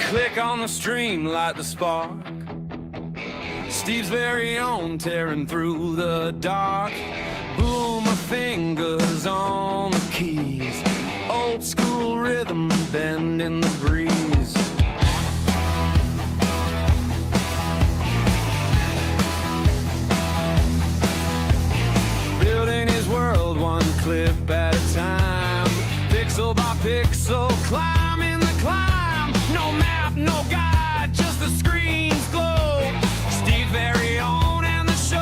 Click on the stream, light the spark. Steve's very own, tearing through the dark. Boom, my fingers on the keys. Old school rhythm, bend in the breeze. Building his world one clip at a time. Pixel by pixel, climbing the climb. No map, no guide, just the screen's glow. Steve very own and the show.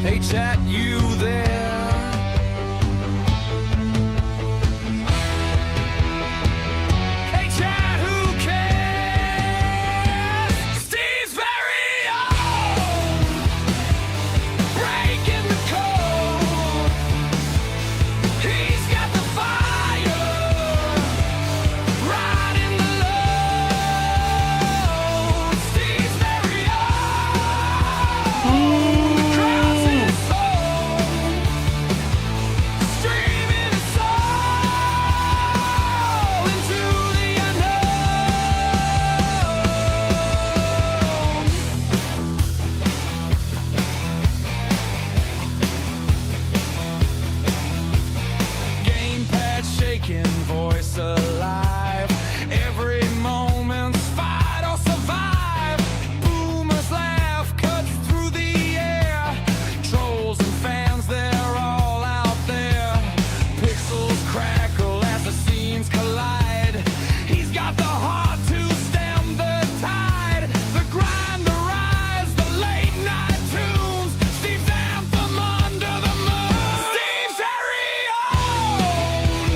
Hey chat, you there? Hey chat, who cares? Steve's very own, breaking the code. He's got the fire, riding the load. Steve's very own, crowds his soul, streaming his soul into the unknown. Gamepad shaking, voice alive. Every moment's fight or survive. Boomers laugh, cuts through the air. Trolls and fans, they're all out there. Pixels crackle as the scenes collide. He's got the heart to stem the tide. The grind, the rise, the late night tunes. Steve's anthem under the moon. Steve's very own,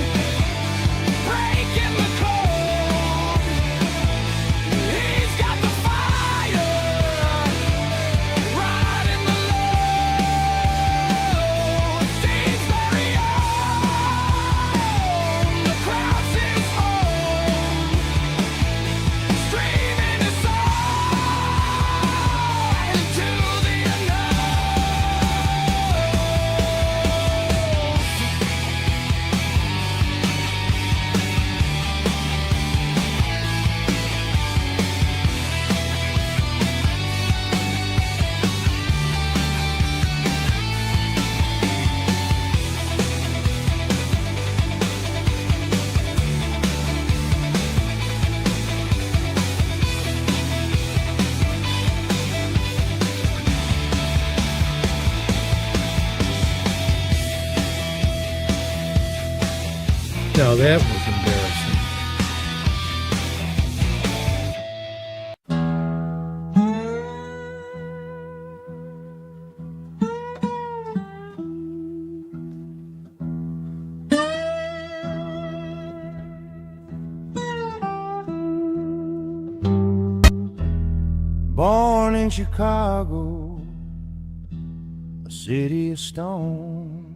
breaking the code. He's got the fire, riding the load. Steve's very own, the crowd's his home, streaming his soul into the Now that was embarrassing. Born in Chicago, a city of stone.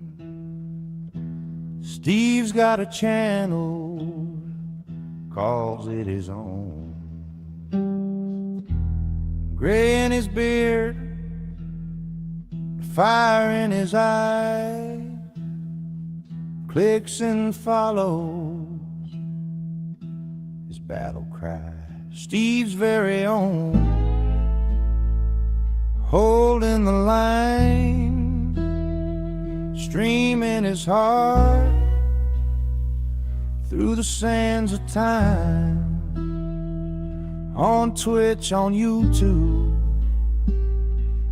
Steve's got a channel, calls it his own. Gray in his beard, fire in his eye, clicks and follows his battle cry. Steve's very own, holding the line, streaming his heart through the sands of time. On Twitch, on YouTube,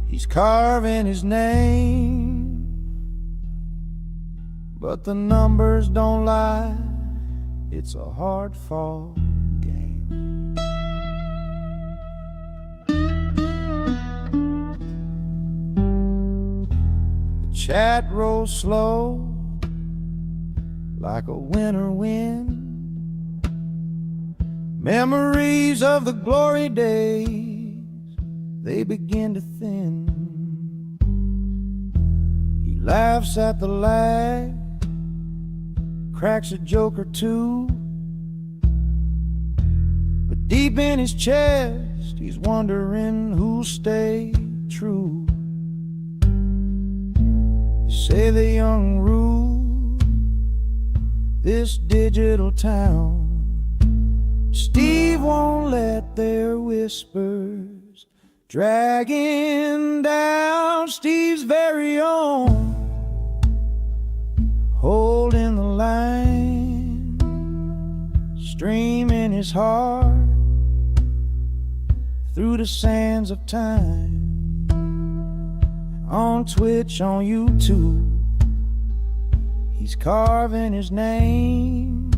he's carving his name, but the numbers don't lie, it's a hard-fought game. The chat rolls slow like a winter wind. Memories of the glory days, they begin to thin. He laughs at the lag, cracks a joke or two, but deep in his chest, he's wondering who'll stay true. They say the young rule, this digital town. Steve won't let their whispers drag him down. Steve's very own, holding the line, streaming his heart through the sands of time. On Twitch, on YouTube, he's carving his name.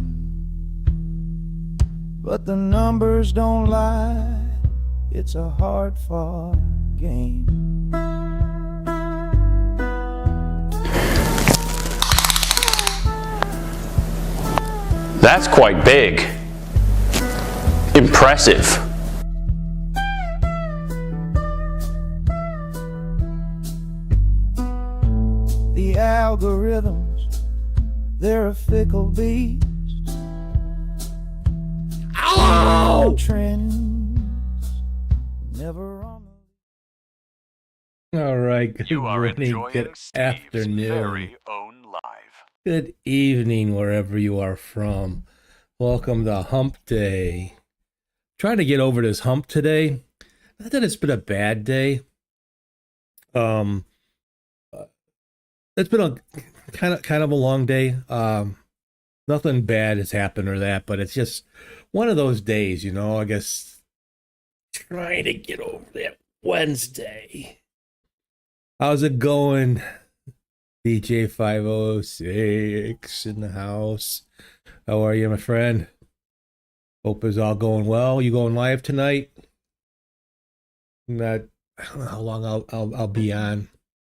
But the numbers don't lie, it's a hard-fought game. That's quite big. Impressive. The algorithms, they're a fickle beast. Ow! Trends, never on the... All right. Good You are morning, enjoying good Steve's afternoon, very own live. good evening, wherever you are from. Welcome to Hump Day. Trying to get over this hump today. Not that it's been a bad day. It's been a kind of a long day. Nothing bad has happened or that, but it's just one of those days, you know. I guess trying to get over that Wednesday. How's it going? DJ 506 in the house. How are you, my friend? Hope it's all going well. You going live tonight? Not. I don't know how long I'll be on.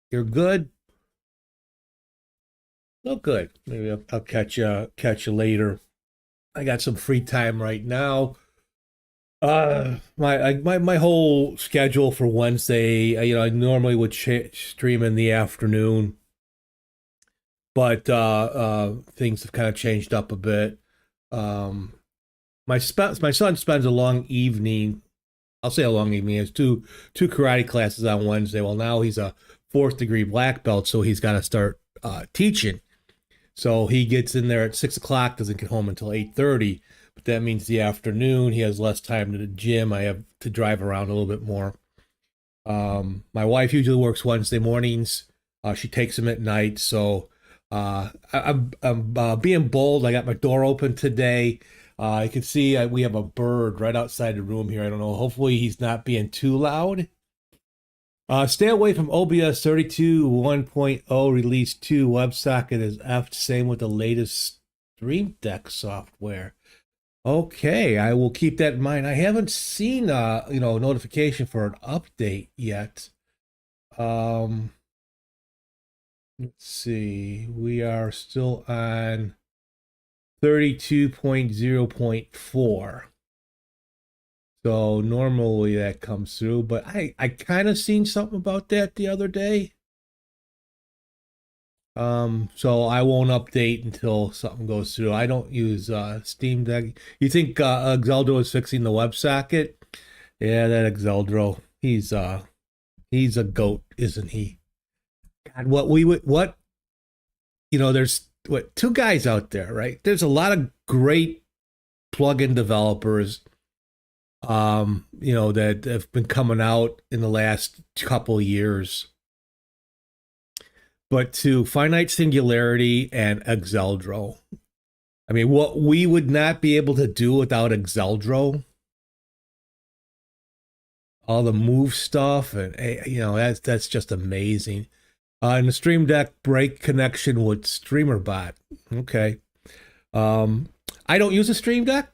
You're good. Oh, good. Maybe I'll catch you later. I got some free time right now. My whole schedule for Wednesday, I normally would stream in the afternoon, but things have kind of changed up a bit. My son spends a long evening. I'll say a long evening. He has two karate classes on Wednesday. Well, now he's a 4th degree black belt, so he's got to start teaching. So he gets in there at 6 o'clock, doesn't get home until 8:30. But that means the afternoon he has less time to the gym. I have to drive around a little bit more. My wife usually works Wednesday mornings. She takes him at night. So I'm being bold. I got my door open today. You can see we have a bird right outside the room here. I don't know. Hopefully he's not being too loud. Stay away from OBS 32 1.0 release 2. WebSocket is effed. Same with the latest Stream Deck software. Okay, I will keep that in mind. I haven't seen a notification for an update yet. Let's see. We are still on 32.0.4. So normally that comes through, but I kind of seen something about that the other day. So I won't update until something goes through. I don't use Steam Deck. You think Exeldro is fixing the WebSocket? Yeah, that Exeldro. He's a goat, isn't he? God, there's two guys out there, right? There's a lot of great plugin developers that have been coming out in the last couple years. But to Finite Singularity and Exeldro, I mean, what we would not be able to do without Exeldro, all the move stuff, and that's just amazing. And the Stream Deck break connection with StreamerBot. Okay, I don't use a Stream Deck.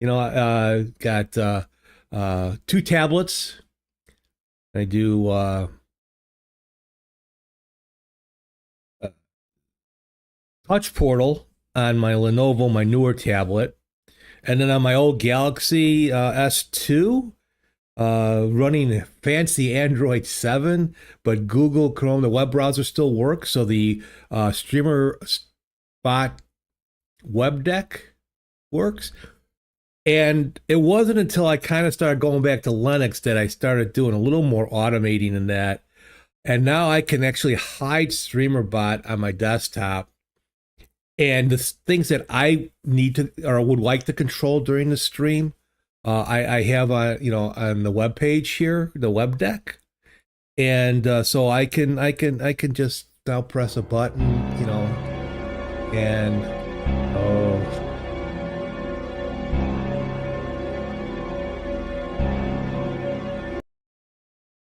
I got 2 tablets. I do Touch Portal on my Lenovo, my newer tablet, and then on my old Galaxy S2, running fancy Android 7, but Google Chrome, the web browser, still works. So the StreamerBot web deck works. And it wasn't until I kind of started going back to Linux that I started doing a little more automating in that. And now I can actually hide StreamerBot on my desktop And the things that I need to or would like to control during the stream, I have on the web page here, the web deck, and so I can just now press a button, and oh.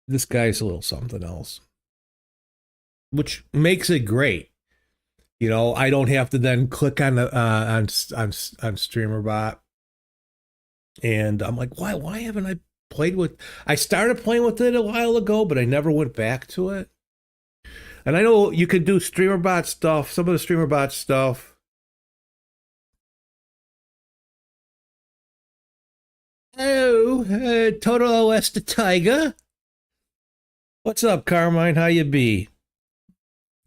This guy's a little something else, which makes it great. I don't have to then click on the on StreamerBot, and I'm like, why haven't I played with? I started playing with it a while ago, but I never went back to it. And I know you can do StreamerBot stuff. Some of the StreamerBot stuff. Oh, Total OS the Tiger. What's up, Carmine? How you be?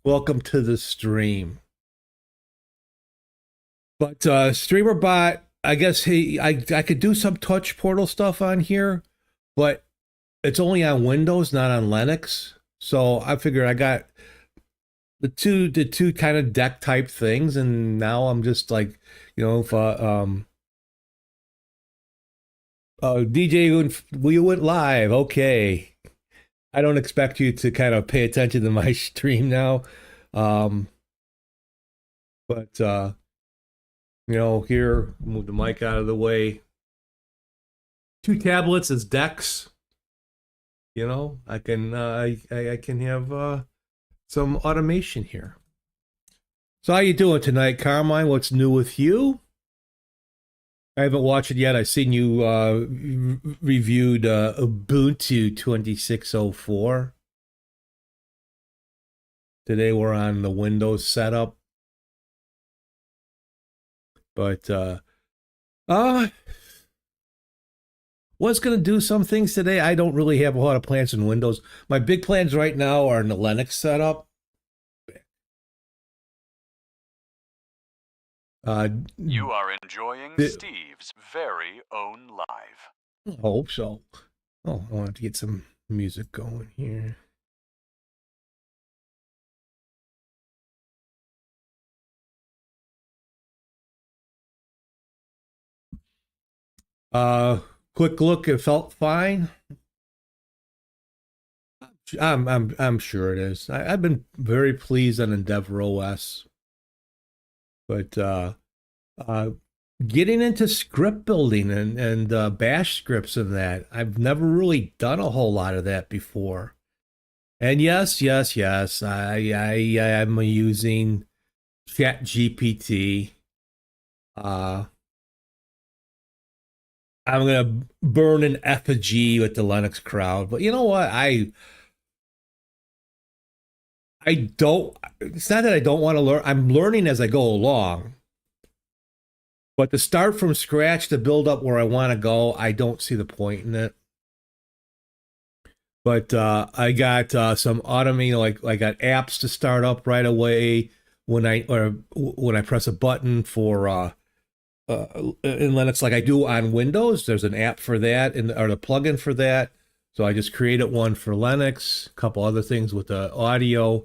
Welcome to the stream. But StreamerBot, I guess I could do some touch portal stuff on here, but it's only on Windows, not on Linux. So I figured I got the two kind of deck type things, and now I'm just like, if DJ, we went live, okay. I don't expect you to kind of pay attention to my stream now. But here, move the mic out of the way. 2 tablets as decks. I can have some automation here. So how you doing tonight, Carmine? What's new with you? I haven't watched it yet. I've seen you reviewed Ubuntu 2604. Today we're on the Windows setup. But was going to do some things today. I don't really have a lot of plans in Windows. My big plans right now are in the Linux setup. You are enjoying Steve's very own live. I hope so. Oh, I wanted to get some music going here. Quick look. It felt fine. I'm sure it is. I've been very pleased on Endeavor OS. But getting into script building and bash scripts and that, I've never really done a whole lot of that before. And yes, I'm using ChatGPT. I'm gonna burn an effigy with the Linux crowd, but you know what? I don't. It's not that I don't want to learn. I'm learning as I go along. But to start from scratch to build up where I want to go, I don't see the point in it. But I got some automating, like I got apps to start up right away when I press a button for in Linux, like I do on Windows. There's an app for that, or the plugin for that. So I just created one for Linux. A couple other things with the audio.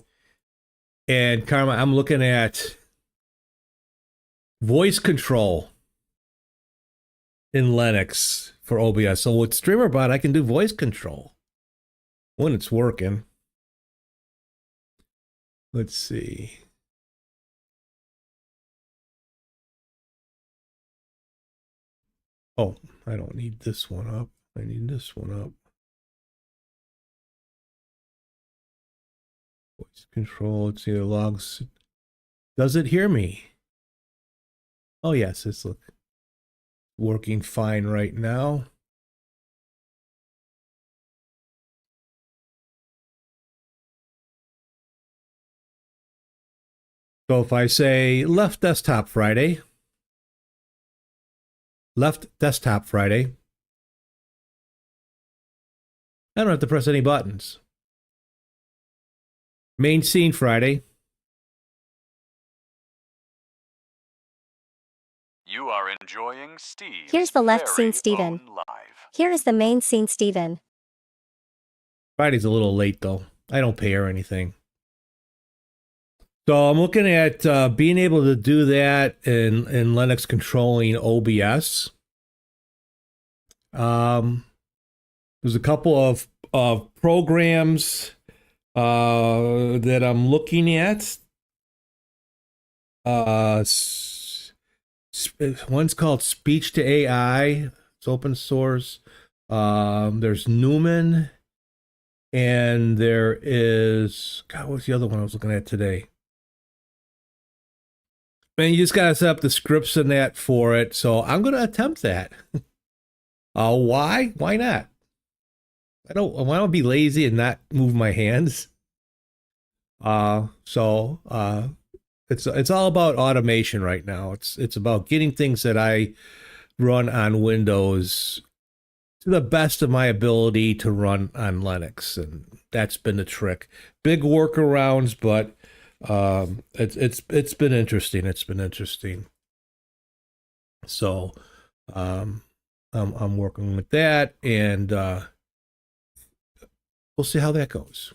And Karma, I'm looking at voice control in Linux for OBS. So with StreamerBot, I can do voice control when it's working. Let's see. Oh, I don't need this one up. I need this one up. Voice control. Let's see the logs. Does it hear me? Oh, yes, it's working fine right now. So if I say left desktop Friday, I don't have to press any buttons. Main scene Friday. You are enjoying Steve's Here's the left very scene, Steven. own live. Here is the main scene, Steven. Friday's a little late though. I don't pay her anything. So I'm looking at being able to do that in Linux controlling OBS. There's a couple of programs that I'm looking at. One's called Speech to AI. It's open source. There's Newman, and there is, God, what's the other one I was looking at today? Man, you just gotta set up the scripts and that for it. So I'm gonna attempt that. Why? Why not? I don't be lazy and not move my hands. So it's all about automation right now. It's about getting things that I run on Windows to the best of my ability to run on Linux, and that's been the trick. Big workarounds, but it's been interesting. It's been interesting. So I'm working with that, and we'll see how that goes.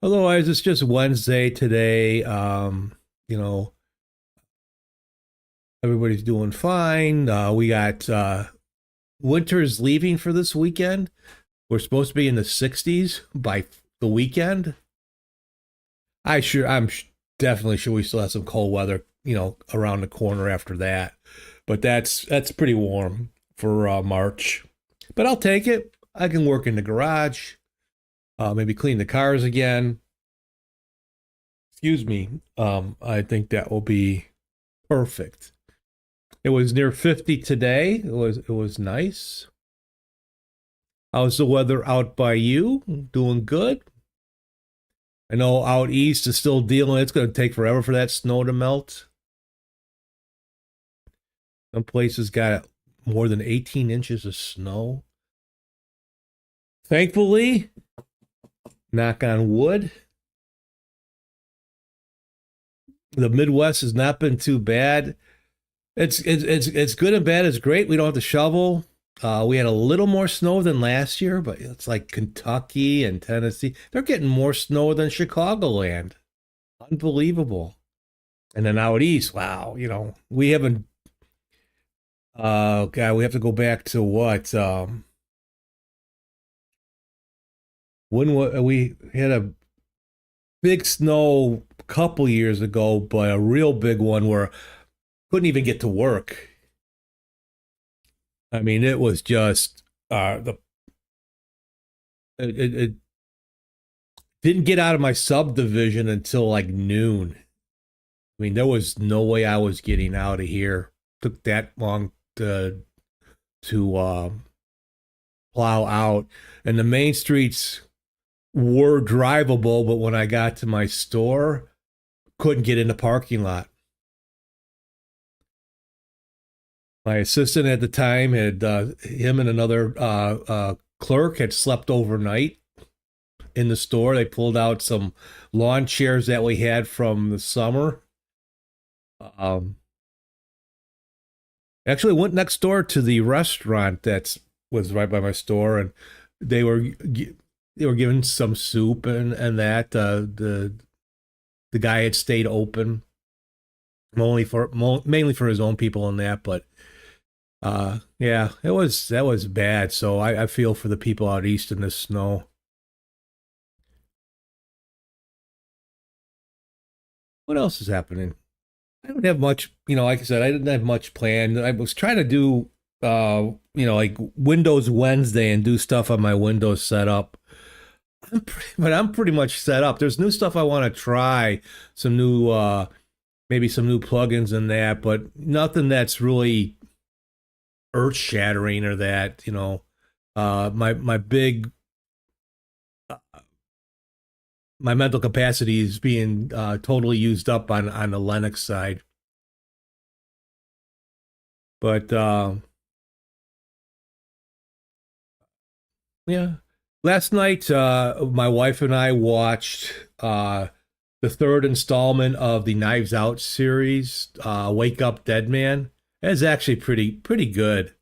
Otherwise, it's just Wednesday today. You know, everybody's doing fine. We got winter's leaving for this weekend. We're supposed to be in the 60s by the weekend. I'm definitely sure we still have some cold weather, around the corner after that. But that's pretty warm for March. But I'll take it. I can work in the garage. Maybe clean the cars again. Excuse me. I think that will be perfect. It was near 50 today. It was nice. How's the weather out by you? Doing good? I know out east is still dealing. It's going to take forever for that snow to melt. Some places got more than 18 inches of snow. Thankfully, knock on wood, the Midwest has not been too bad. It's good and bad. It's great. We don't have to shovel. We had a little more snow than last year, but it's like Kentucky and Tennessee. They're getting more snow than Chicagoland. Unbelievable. And then out east, wow, we haven't. God, we have to go back to what? When we had a big snow a couple years ago, but a real big one where couldn't even get to work. I mean, it was just it didn't get out of my subdivision until like noon. I mean, there was no way I was getting out of here. Took that long to plow out, and the main streets were drivable, but when I got to my store, couldn't get in the parking lot. My assistant at the time had him and another clerk had slept overnight in the store. They pulled out some lawn chairs that we had from the summer. Actually went next door to the restaurant that was right by my store, and they were given some soup and that. The guy had stayed open mainly for his own people and that, but yeah, that was bad. So I feel for the people out east in this snow. What else is happening? I don't have much, like I said, I didn't have much planned. I was trying to do, like Windows Wednesday and do stuff on my Windows setup. But I'm pretty much set up. There's new stuff I want to try, some new, maybe some new plugins and that, but nothing that's really earth-shattering or that, my big, my mental capacity is being totally used up on the Linux side. But yeah, last night my wife and I watched the third installment of the Knives Out series, Wake Up Dead Man. It's actually pretty good.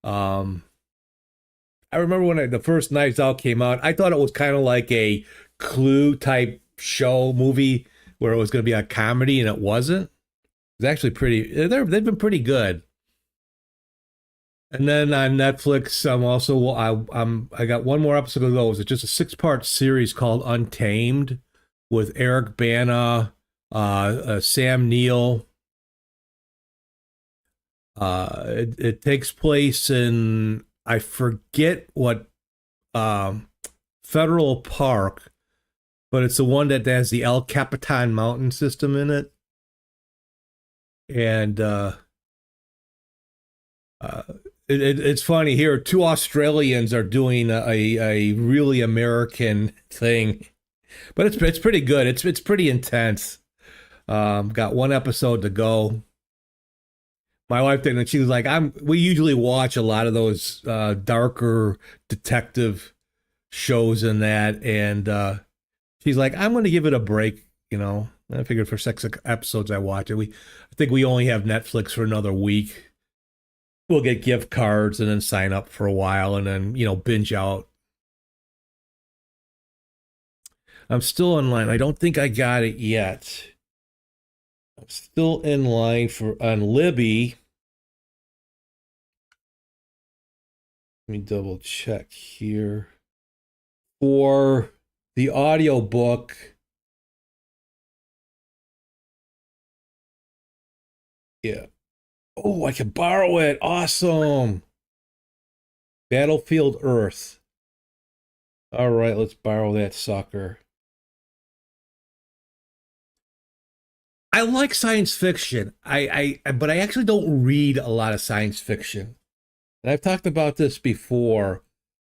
I remember when the first Knives Out came out, I thought it was kind of like a Clue type show movie where it was going to be a comedy and it wasn't. It's actually pretty. They've been pretty good. And then on Netflix, I got one more episode to go. It's just a 6-part series called Untamed with Eric Bana, Sam Neill. It takes place in, I forget what federal park, but it's the one that has the El Capitan mountain system in it. And it's funny here. 2 Australians are doing a really American thing, but it's pretty good. It's pretty intense. Got 1 episode to go. My wife did, and she was like, we usually watch a lot of those darker detective shows and that, and she's like, I'm going to give it a break, you know. I figured for 6 episodes I watch it. I think we only have Netflix for another week. We'll get gift cards and then sign up for a while and then, you know, binge out. I'm still in line. I don't think I got it yet. I'm still in line on Libby. Let me double check here. For the audiobook. Yeah. Oh, I can borrow it. Awesome. Battlefield Earth. All right, let's borrow that sucker. I like science fiction. But I actually don't read a lot of science fiction. And I've talked about this before.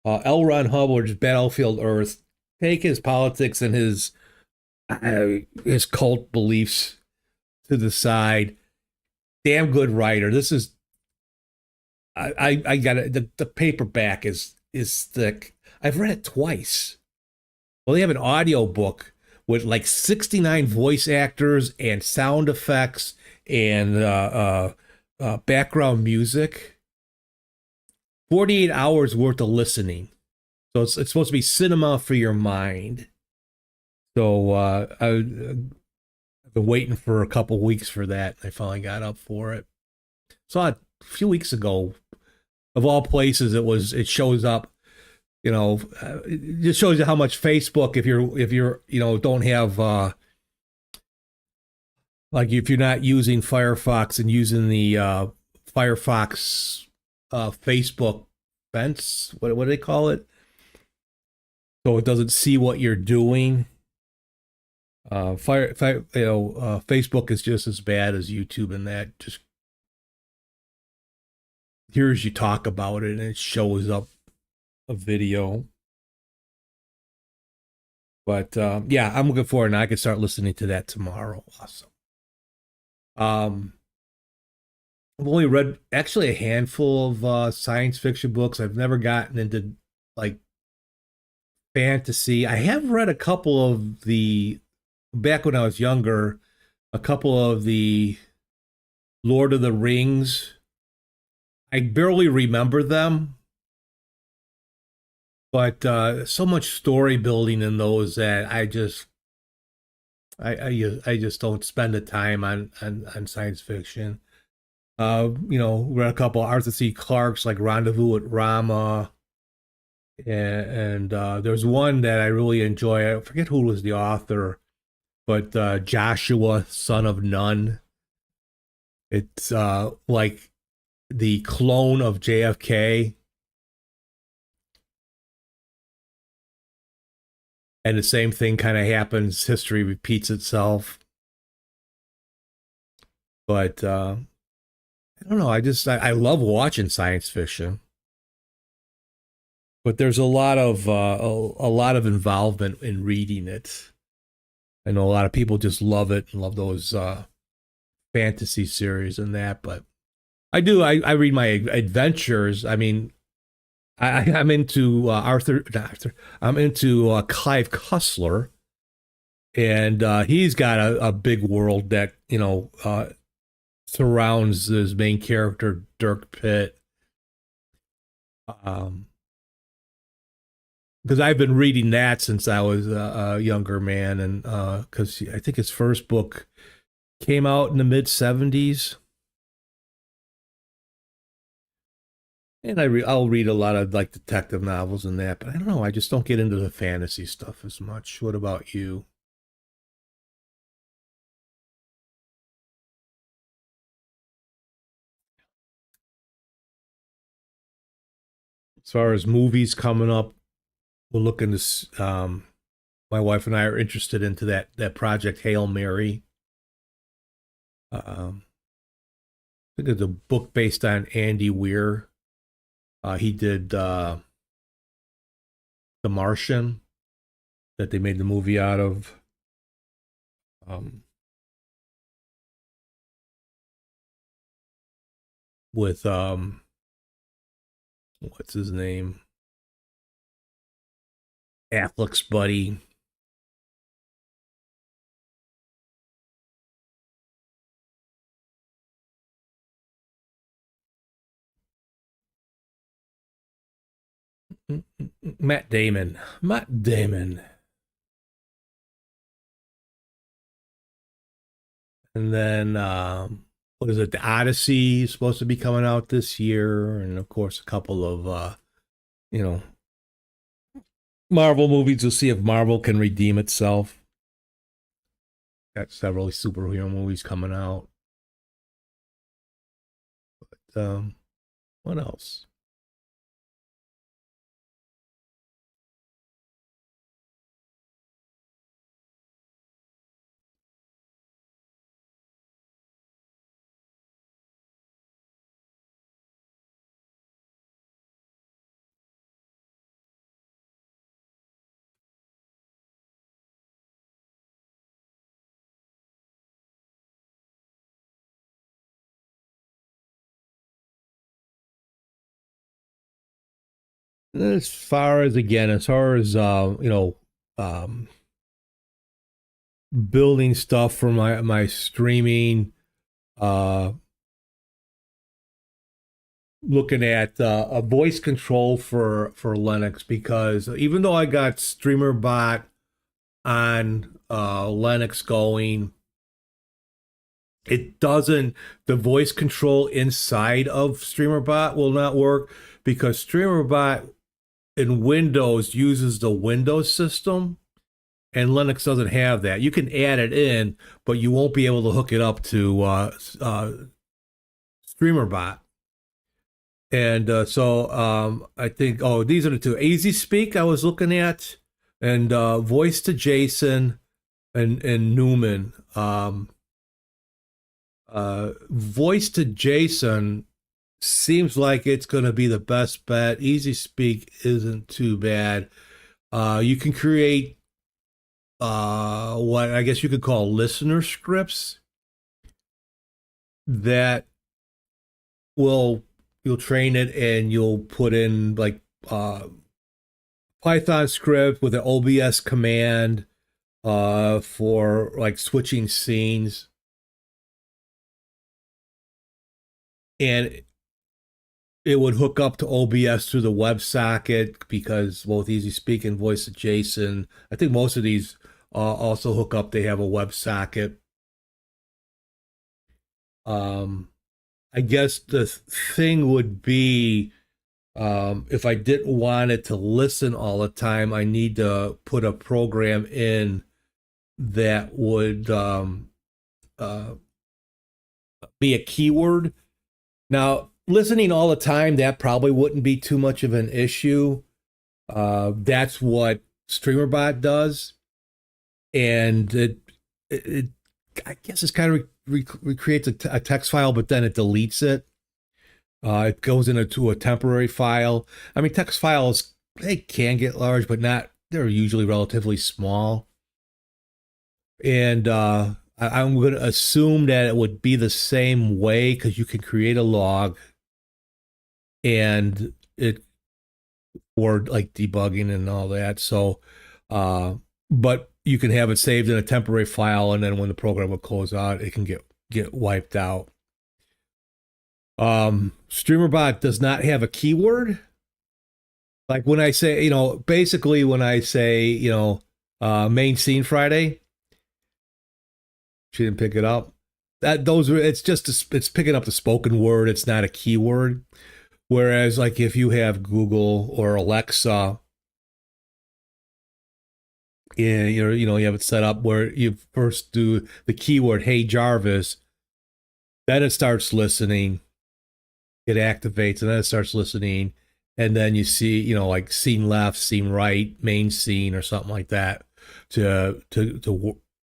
L. Ron Hubbard's Battlefield Earth. Take his politics and his cult beliefs to the side. Damn good writer. This is, I got it. The paperback is thick. I've read it twice. Well, they have an audiobook with like 69 voice actors and sound effects and background music. 48 hours worth of listening. So it's supposed to be cinema for your mind. So I've been waiting for a couple weeks for that. I finally got up for it. Saw it a few weeks ago. Of all places, it shows up. You know, it just shows you how much Facebook, if you're you know, don't have like if you're not using Firefox and using the Firefox Facebook fence, what do they call it? So it doesn't see what you're doing. Facebook is just as bad as YouTube in that. Just hears you talk about it and it shows up a video. But yeah, I'm looking forward, and I can start listening to that tomorrow. Awesome. I've only read actually a handful of science fiction books. I've never gotten into like fantasy. I have read a couple of back when I was younger, a couple of the Lord of the Rings. I barely remember them. But so much story building in those that I just don't spend the time on science fiction. Read a couple of Arthur C. Clarke's like Rendezvous at Rama, and there's one that I really enjoy. I forget who was the author, but Joshua, Son of None. It's like the clone of JFK. And the same thing kind of happens. History repeats itself. But I don't know. I love watching science fiction. But there's a lot of involvement in reading it. I know a lot of people just love it and love those fantasy series and that. But I do. I read my adventures. I mean, I'm into I'm into Clive Cussler, and he's got a big world that surrounds his main character, Dirk Pitt. because I've been reading that since I was a younger man, and because I think his first book came out in the mid-70s. And I'll read a lot of like detective novels and that, but I don't know. I just don't get into the fantasy stuff as much. What about you? As far as movies coming up, we're looking to. My wife and I are interested into that project Hail Mary. I think it's a book based on Andy Weir. He did The Martian, that they made the movie out of. With what's his name? Affleck's buddy. Matt Damon. Matt Damon. And then what is it? The Odyssey is supposed to be coming out this year, and of course a couple of you know, Marvel movies. We'll see if Marvel can redeem itself. Got several superhero movies coming out. But what else? As far as building stuff for my streaming, looking at a voice control for Linux, because even though I got StreamerBot on Linux going, it doesn't, the voice control inside of StreamerBot will not work, because StreamerBot in Windows uses the Windows system, and Linux doesn't have that. You can add it in, but you won't be able to hook it up to StreamerBot. And so I think, these are the two. Easy Speak I was looking at, and Voice to Jason and Newman. Voice to Jason seems like it's going to be the best bet. Easy Speak isn't too bad. You can create what I guess you could call listener scripts that you'll train it, and you'll put in like Python script with an OBS command for like switching scenes. And it would hook up to OBS through the WebSocket, because both Easy Speak and Voice of Jason, I think most of these also hook up. They have a WebSocket. I guess the thing would be, if I didn't want it to listen all the time, I need to put a program in that would be a keyword. Now, listening all the time, that probably wouldn't be too much of an issue. That's what StreamerBot does. And it I guess it's kind of recreates a text file, but then it deletes it. It goes into a temporary file. I mean, text files, they can get large, but they're usually relatively small. And I'm going to assume that it would be the same way, because you can create a log and it for like debugging and all that. So, but you can have it saved in a temporary file, and then when the program will close out, it can get wiped out. StreamerBot does not have a keyword, Like when I say, basically when I say, main scene Friday, she didn't pick it up. It's picking up the spoken word. It's not a keyword. Whereas like if you have Google or Alexa, you have it set up where you first do the keyword, "Hey Jarvis," then it starts listening. It activates and then it starts listening. And then you see, like scene left, scene right, main scene or something like that to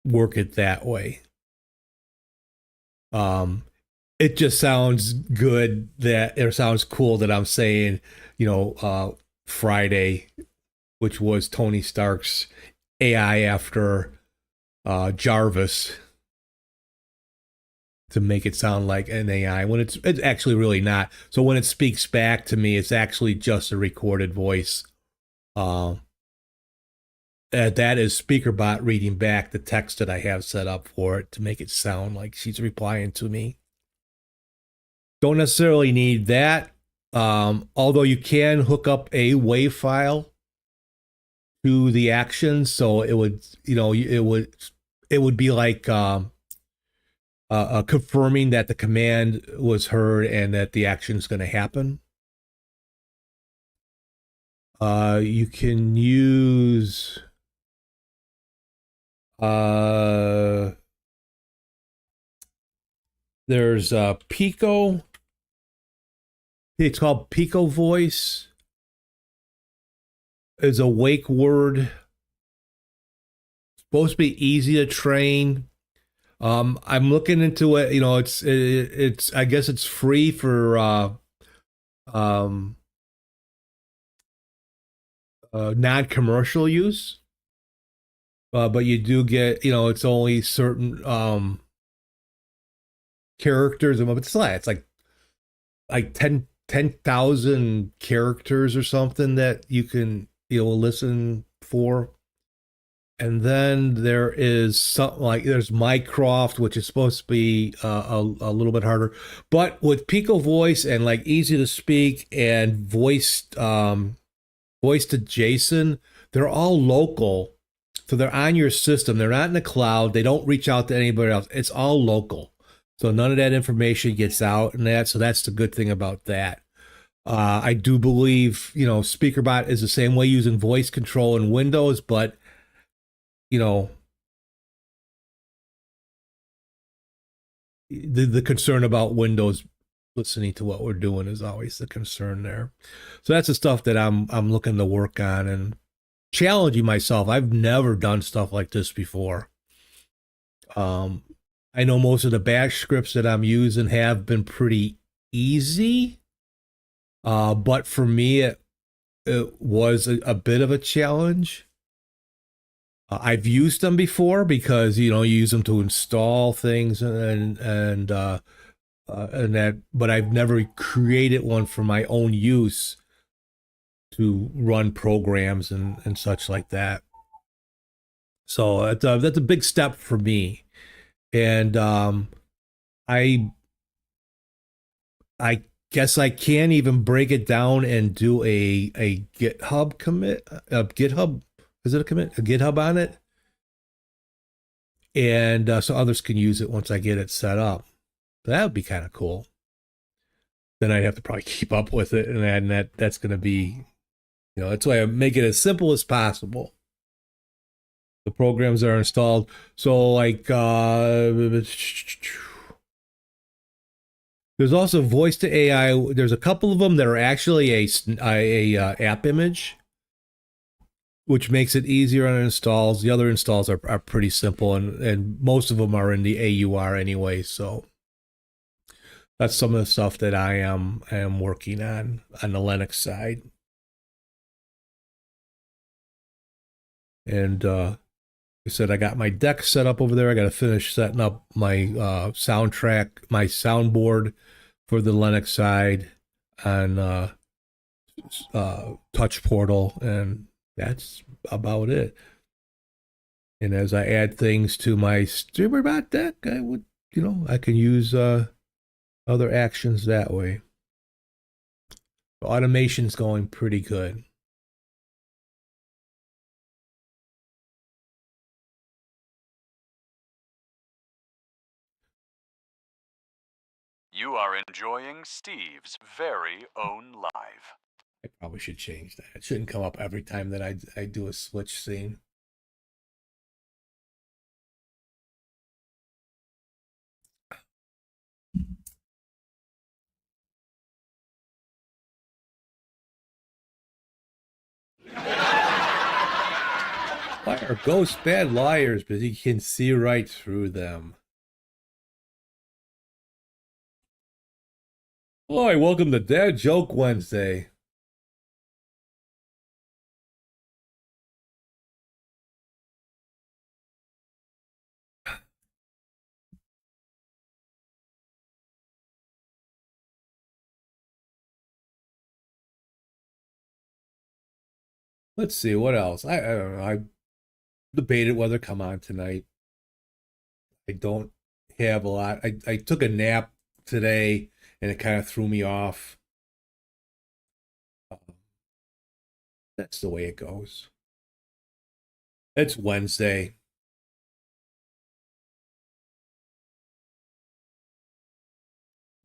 work it that way. It just sounds good sounds cool that I'm saying, Friday, which was Tony Stark's AI after Jarvis, to make it sound like an AI when it's actually really not. So when it speaks back to me, it's actually just a recorded voice. That is SpeakerBot reading back the text that I have set up for it to make it sound like she's replying to me. Don't necessarily need that, although you can hook up a WAV file to the action, so it would be like confirming that the command was heard and that the action is going to happen. You can use there's Pico. It's called Pico Voice. It's a wake word. It's supposed to be easy to train. I'm looking into it. It's I guess it's free for non-commercial use. But you do get, it's only certain characters, but it's like 10,000 characters or something that you can listen for. And then there is something like there's Mycroft, which is supposed to be a little bit harder. But with Pico Voice and like easy to speak and voice to Jason, they're all local. So they're on your system. They're not in the cloud. They don't reach out to anybody else. It's all local. So none of that information gets out and that. So that's the good thing about that. I do believe, SpeakerBot is the same way using voice control in Windows, but the concern about Windows listening to what we're doing is always the concern there. So that's the stuff that I'm looking to work on and challenging myself. I've never done stuff like this before. I know most of the bash scripts that I'm using have been pretty easy. But for me, it was a bit of a challenge. I've used them before because you use them to install things and that, but I've never created one for my own use to run programs and such like that. So that's a big step for me, and I guess I can't even break it down and do a GitHub commit. GitHub, is it a commit? A GitHub on it, and so others can use it once I get it set up. That would be kind of cool. Then I'd have to probably keep up with it, and that's going to be, that's why I make it as simple as possible. The programs are installed, so like there's also voice to AI. There's a couple of them that are actually a app image, which makes it easier on installs. The other installs are pretty simple, and most of them are in the AUR anyway. So that's some of the stuff that I am working on the Linux side. And I said I got my deck set up over there. I got to finish setting up my soundtrack, my soundboard for the Linux side on Touch Portal, and that's about it. And as I add things to my StreamerBot deck, I would, I can use other actions that way. The automation's going pretty good. You are enjoying Steve's very own live. I probably should change that. It shouldn't come up every time that I do a switch scene. Why are ghosts bad liars? Because you can see right through them. Hi, welcome to Dad Joke Wednesday. Let's see what else. I don't know. I debated whether to come on tonight. I don't have a lot. I took a nap today and it kind of threw me off. That's the way it goes. It's Wednesday.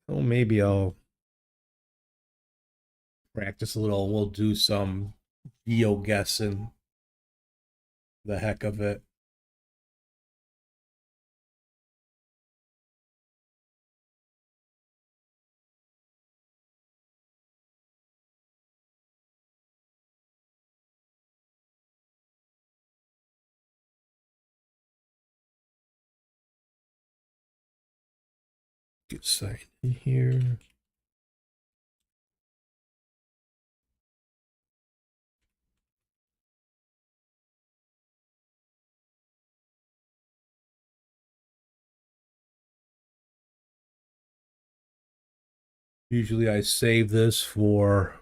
Oh, maybe I'll practice a little. We'll do some geo guessing. The heck of it. Get signed in here. Usually I save this for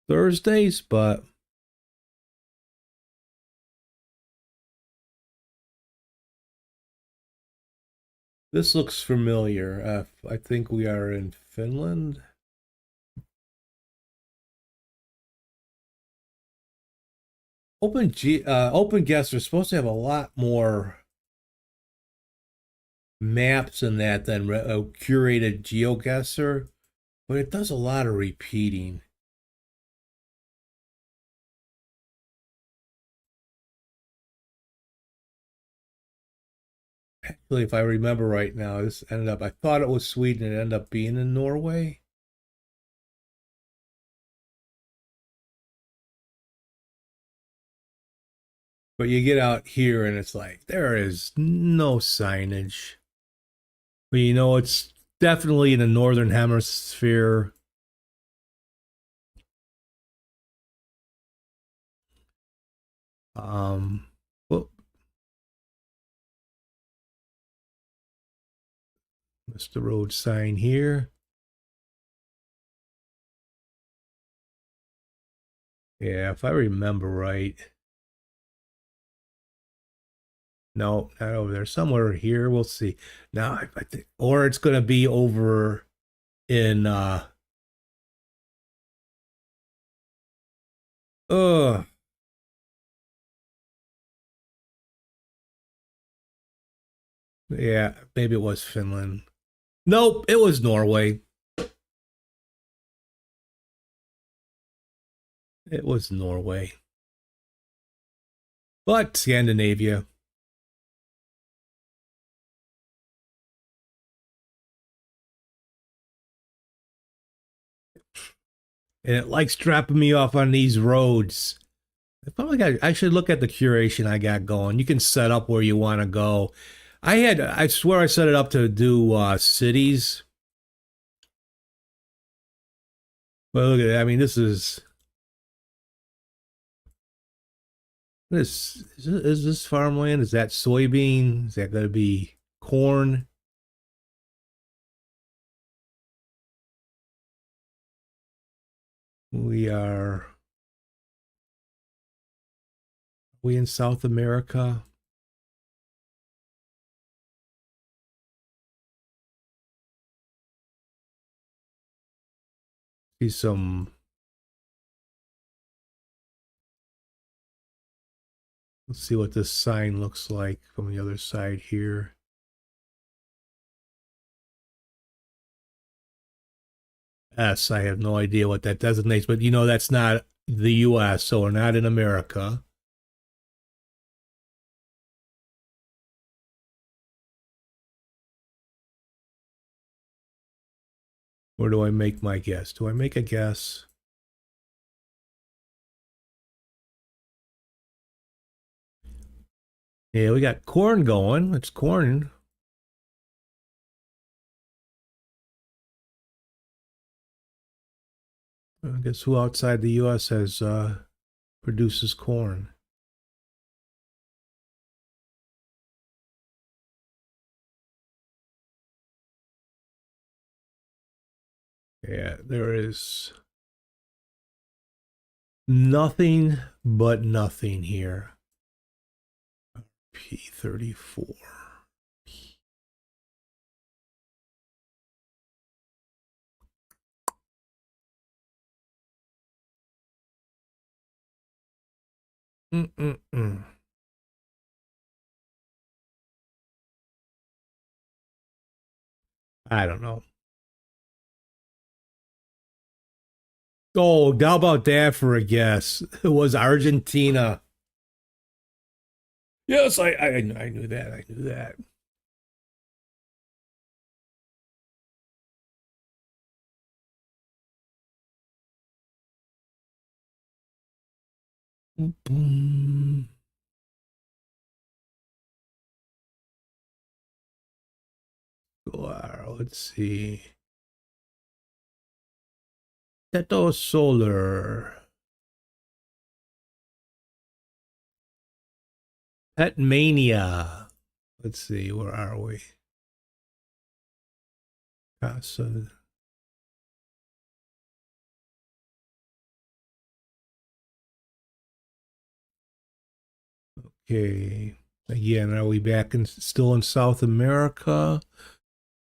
Thursdays, but this looks familiar. I think we are in Finland. Open guests are supposed to have a lot more maps in that than a curated GeoGuessr, but it does a lot of repeating. Actually, if I remember right now, this ended up, I thought it was Sweden, it ended up being in Norway. But you get out here and it's like, there is no signage. But you know, it's definitely in the northern hemisphere. Well, Mr. Road sign here. Yeah, if I remember right. No, not over there. Somewhere here. We'll see. Now, I think, or it's going to be over in, uh, yeah, maybe it was Finland. Nope, it was Norway. It was Norway. But Scandinavia. And it likes dropping me off on these roads. I probably I should look at the curation I got going. You can set up where you want to go. I swear I set it up to do cities. But look at that. I mean, this is is this farmland? Is that soybean? Is that going to be corn? Are we in South America? See some. Let's see what this sign looks like from the other side here. S. I have no idea what that designates, but that's not the U.S., so we're not in America. Where do I make my guess? Do I make a guess? Yeah, we got corn going. It's corn. I guess who outside the U.S. has produces corn? Yeah, there is nothing but nothing here. P34. Mm-mm-mm. I don't know. Oh, how about that for a guess? It was Argentina. Yes, I knew that. I knew that. Boom. Wow, let's see. Teto Solar. Pet Mania. Let's see, where are we? Casa. Okay. Again, are we back in still in South America?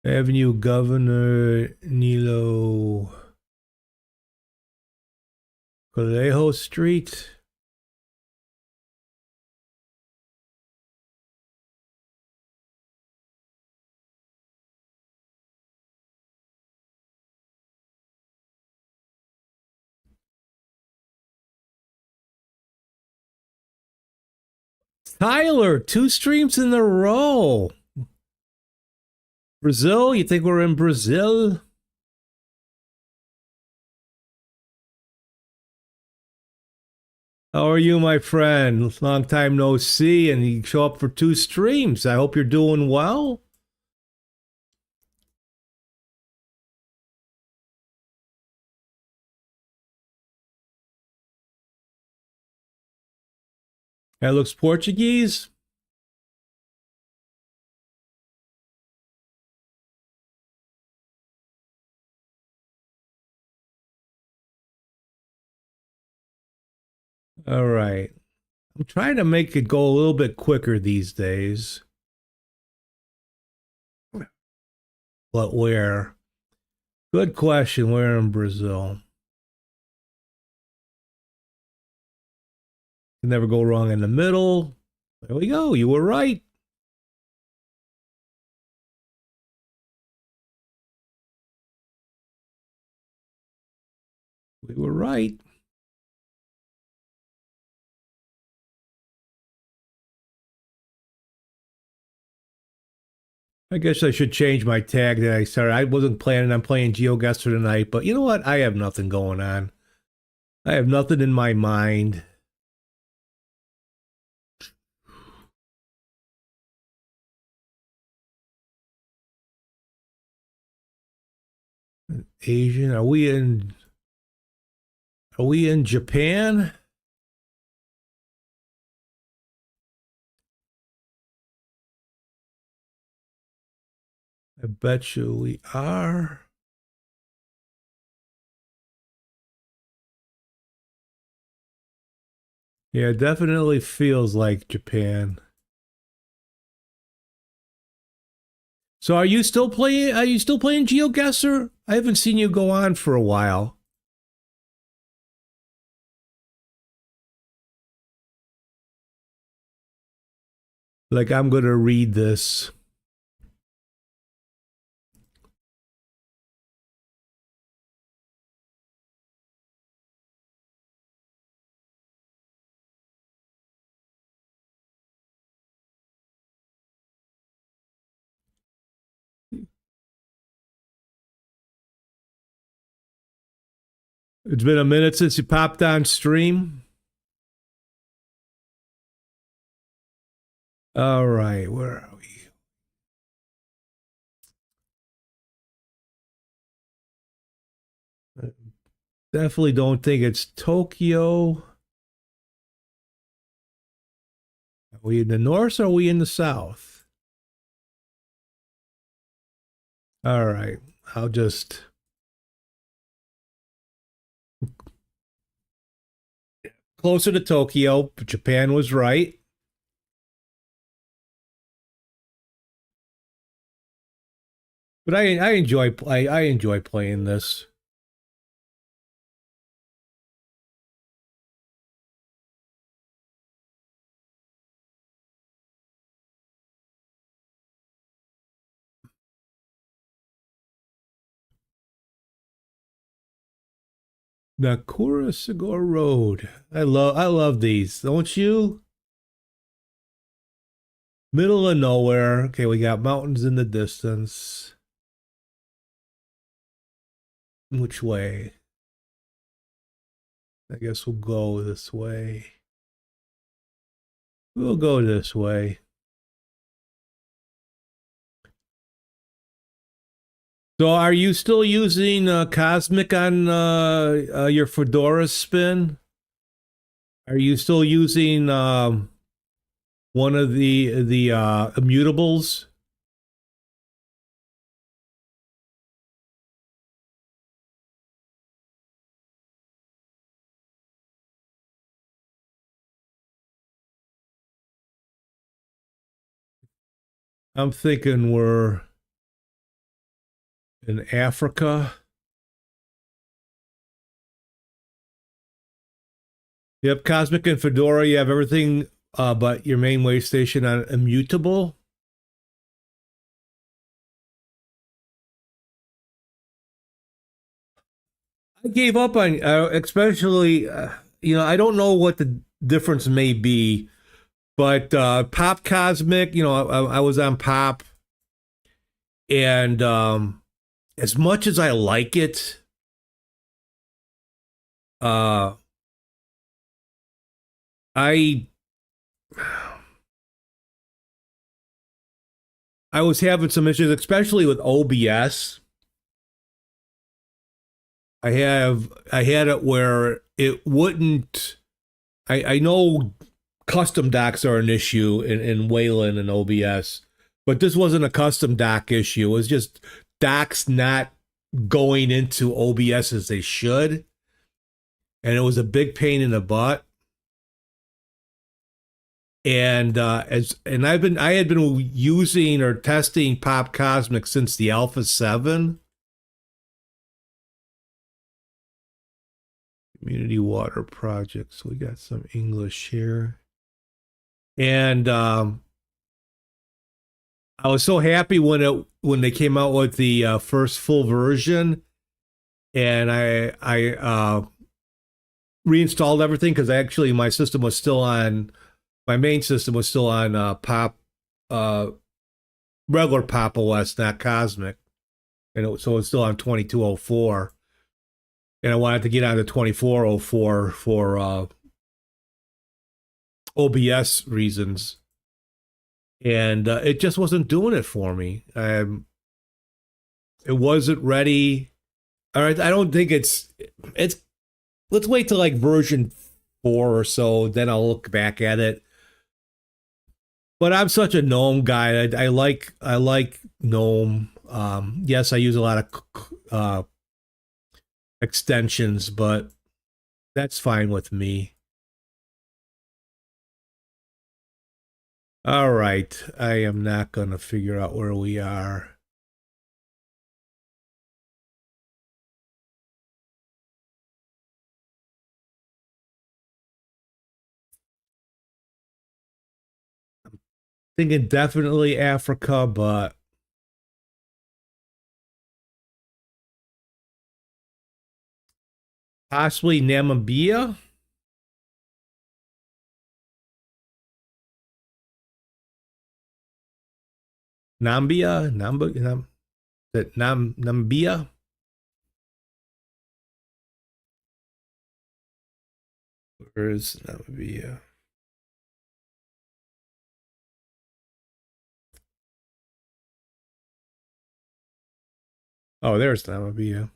Avenue Governor Nilo Colejo Street. Tyler, 2 streams in a row. Brazil? You think we're in Brazil? How are you, my friend? Long time no see, and you show up for 2 streams. I hope you're doing well. That looks Portuguese. All right. I'm trying to make it go a little bit quicker these days. But where? Good question. Where in Brazil? Can never go wrong in the middle. There we go. You were right. We were right. I guess I should change my tag that I started. I wasn't planning on playing GeoGuessr tonight, but you know what? I have nothing going on. I have nothing in my mind. Asian? Are we in Japan? I bet you we are. Yeah, it definitely feels like Japan. So are you still playing GeoGuessr? I haven't seen you go on for a while. Like I'm gonna read this. It's been a minute since you popped on stream. All right, where are we? Definitely don't think it's Tokyo. Are we in the north or are we in the south? All right, I'll just... Closer to Tokyo, but Japan was right. But I enjoy playing this. Nakura Cigar Road. I love these, don't you? Middle of nowhere. Okay, we got mountains in the distance. Which way? I guess we'll go this way. We'll go this way. So are you still using Cosmic on your Fedora spin? Are you still using one of the immutables? I'm thinking we're in Africa. Yep, Cosmic and Fedora, you have everything but your main wave station on immutable. I gave up on, especially, I don't know what the difference may be, but Pop Cosmic, I was on Pop, and as much as I like it, I was having some issues, especially with OBS. I had it where it wouldn't. I know custom docks are an issue in Wayland and OBS, but this wasn't a custom dock issue. It was just docks not going into OBS as they should, and it was a big pain in the butt. And I had been using or testing Pop Cosmic since the Alpha 7. Community water projects. We got some English here. And I was so happy when they came out with the first full version, and I reinstalled everything because actually my system was still on. My main system was still on Pop, regular Pop OS, not Cosmic, and so it's still on 2204. And I wanted to get on to 2404 for OBS reasons, and it just wasn't doing it for me. It wasn't ready. All right, I don't think it's. Let's wait till like version 4 or so, then I'll look back at it. But I'm such a GNOME guy. I like GNOME. Yes, I use a lot of extensions, but that's fine with me. All right, I am not going to figure out where we are. Thinking definitely Africa, but possibly Namibia. Namibia. Where is Namibia? Oh, there's Namibia.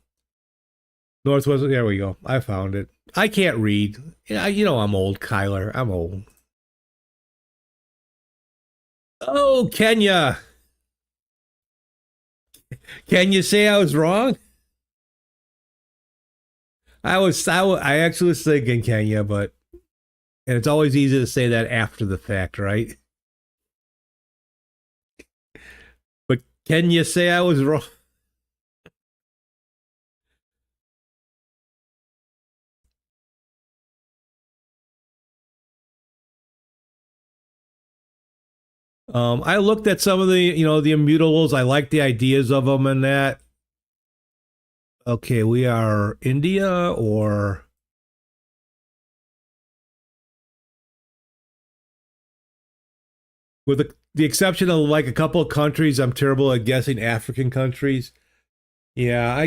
Northwest. There we go. I found it. I can't read. Yeah, I'm old, Kyler. I'm old. Oh, Kenya. Can you say I was wrong? I actually was thinking Kenya, and it's always easy to say that after the fact, right? But can you say I was wrong? I looked at some of the immutables. I like the ideas of them and that. Okay, we are India or with the exception of like a couple of countries, I'm terrible at guessing African countries. Yeah,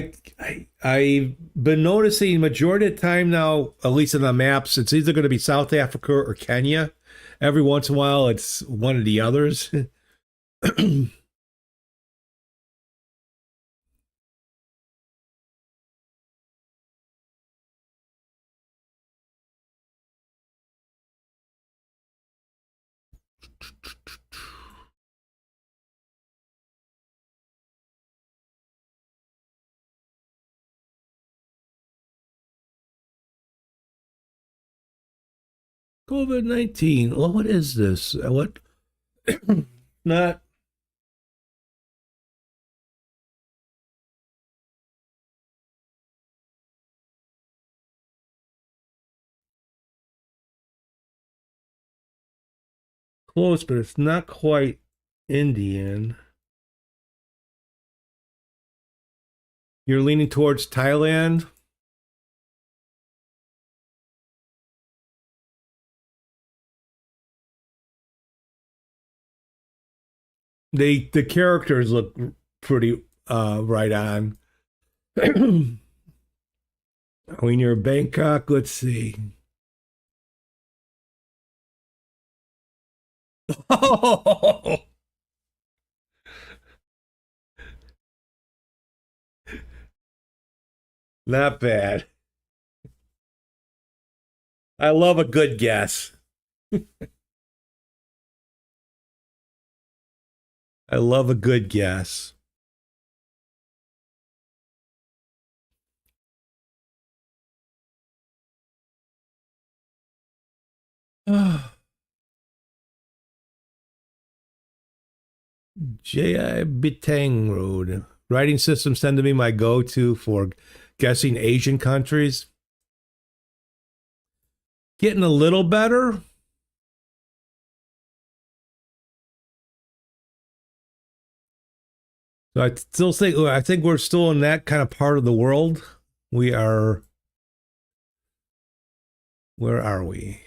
I've been noticing majority of the time now, at least in the maps, it's either going to be South Africa or Kenya. Every once in a while, it's one of the others. COVID-19. Well, what is this? What? Not. Close, but it's not quite Indian. You're leaning towards Thailand. The characters look pretty right on. When you're Bangkok, let's see. Oh, not bad. I love a good guess. I love a good guess. J.I. Bitang Road. Writing systems tend to be my go-to for guessing Asian countries. Getting a little better. So I think we're still in that kind of part of the world. We are. Where are we?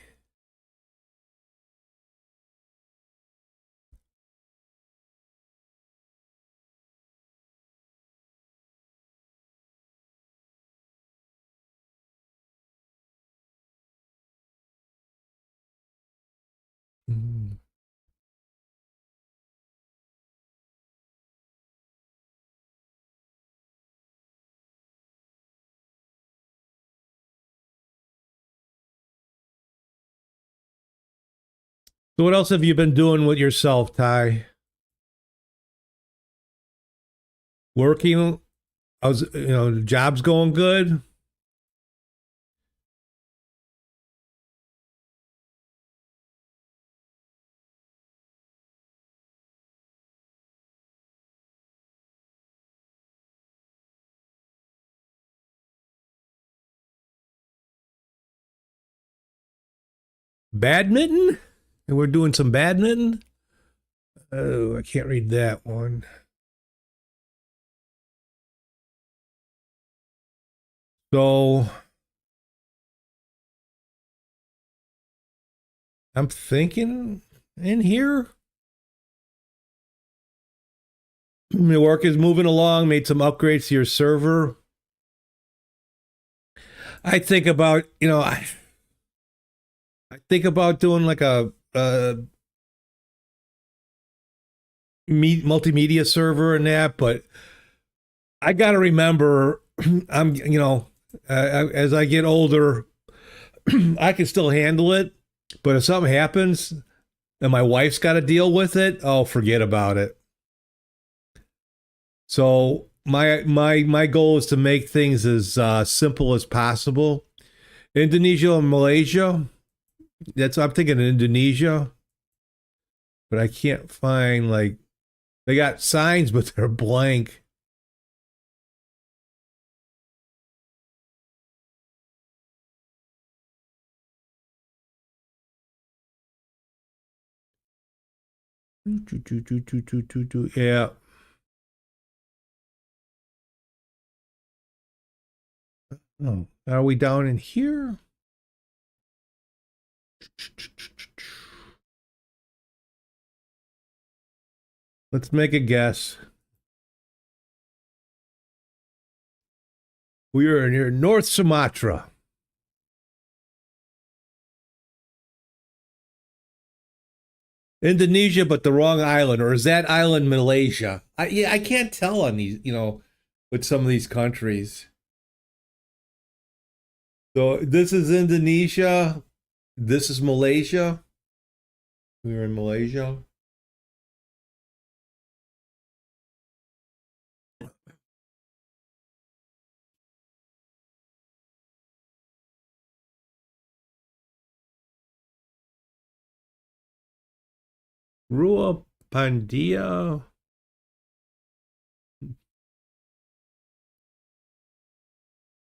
Hmm. So what else have you been doing with yourself, Ty? Working? How's the job's going good? Badminton? And we're doing some badminton? Oh, I can't read that one. So I'm thinking in here. The work is moving along, made some upgrades to your server. I think about, think about doing like a multimedia server and that, but I got to remember, as I get older, I can still handle it. But if something happens and my wife's got to deal with it, oh, forget about it. So my goal is to make things as simple as possible. Indonesia and Malaysia. I'm thinking Indonesia, but I can't find like they got signs, but they're blank. Yeah. Oh, are we down in here? Let's make a guess. We are near North Sumatra. Indonesia, but the wrong island, or is that island Malaysia? I can't tell on these, with some of these countries. So this is Indonesia. This is Malaysia. We're in Malaysia. Rua Pandia.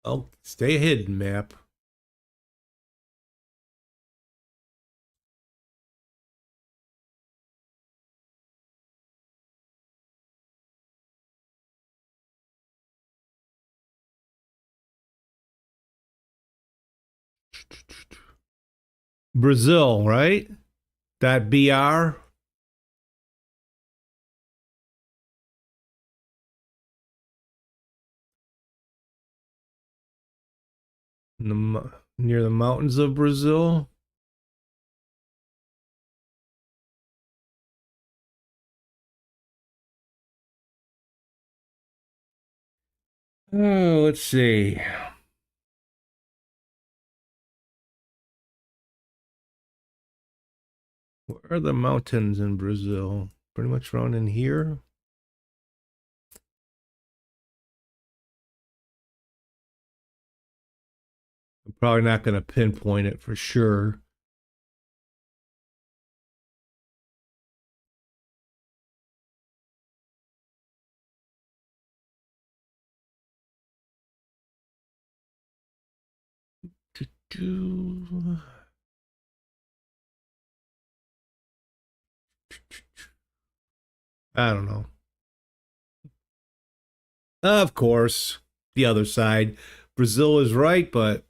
Oh, stay hidden, map. Brazil, right? That BR. Near the mountains of Brazil. Oh, let's see. Where are the mountains in Brazil? Pretty much around in here. I'm probably not going to pinpoint it for sure. I don't know. Of course, the other side. Brazil is right, but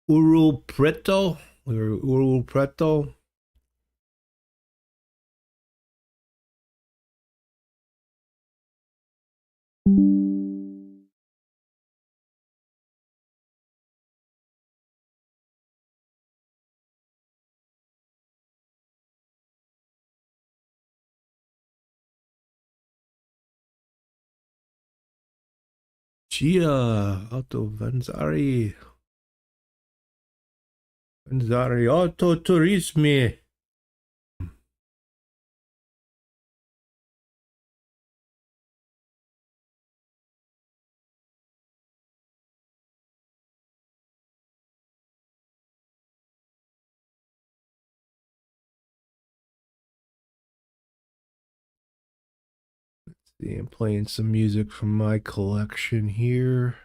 Uru Preto? Uru Preto? Gia Auto Vanzari. Vanzari Auto Turismi. See, I'm playing some music from my collection here.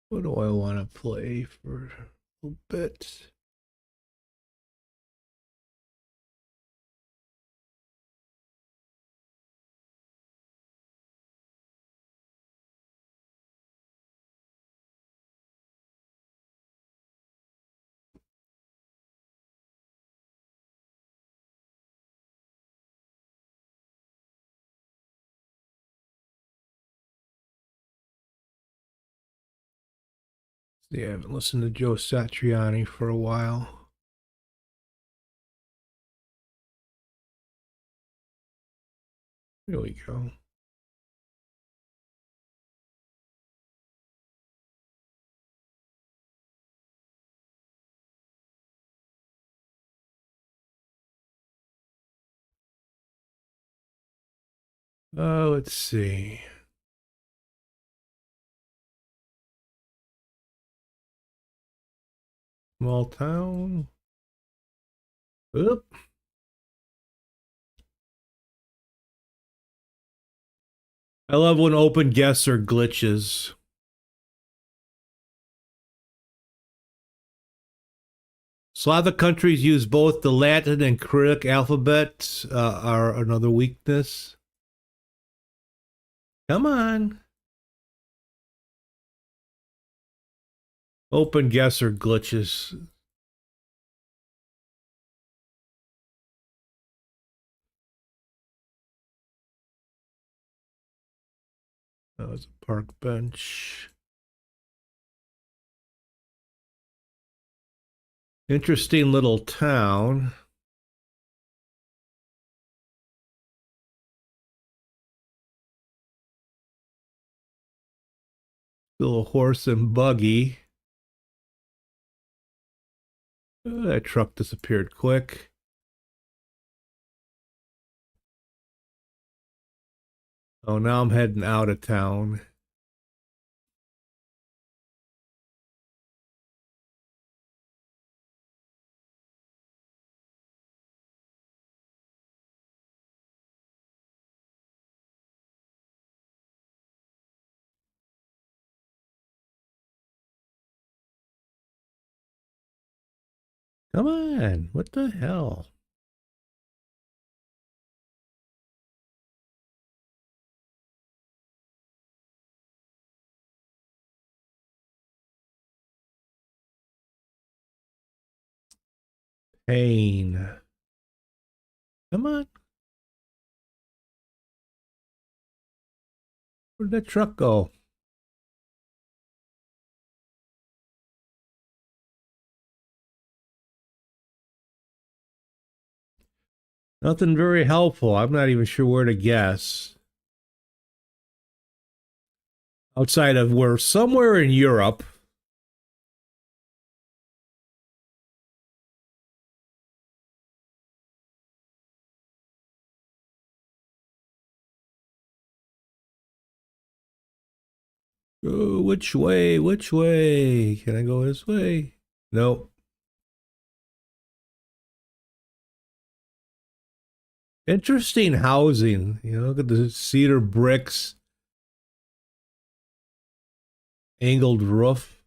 What do I want to play for a little bit? See, I haven't listened to Joe Satriani for a while. Here we go. Let's see. Small town. Oop. I love when open guesses are glitches. Slavic countries use both the Latin and Cyrillic alphabets, are another weakness. Come on. Open guesses are glitches. That was a park bench. Interesting little town. Still a horse and buggy. That truck disappeared quick. Oh, now I'm heading out of town. Come on, what the hell? Pain. Come on. Where'd that truck go? Nothing very helpful. I'm not even sure where to guess. Outside of we're somewhere in Europe. Oh, which way? Which way? Can I go this way? Nope. Interesting housing. You know, look at the cedar bricks, angled roof,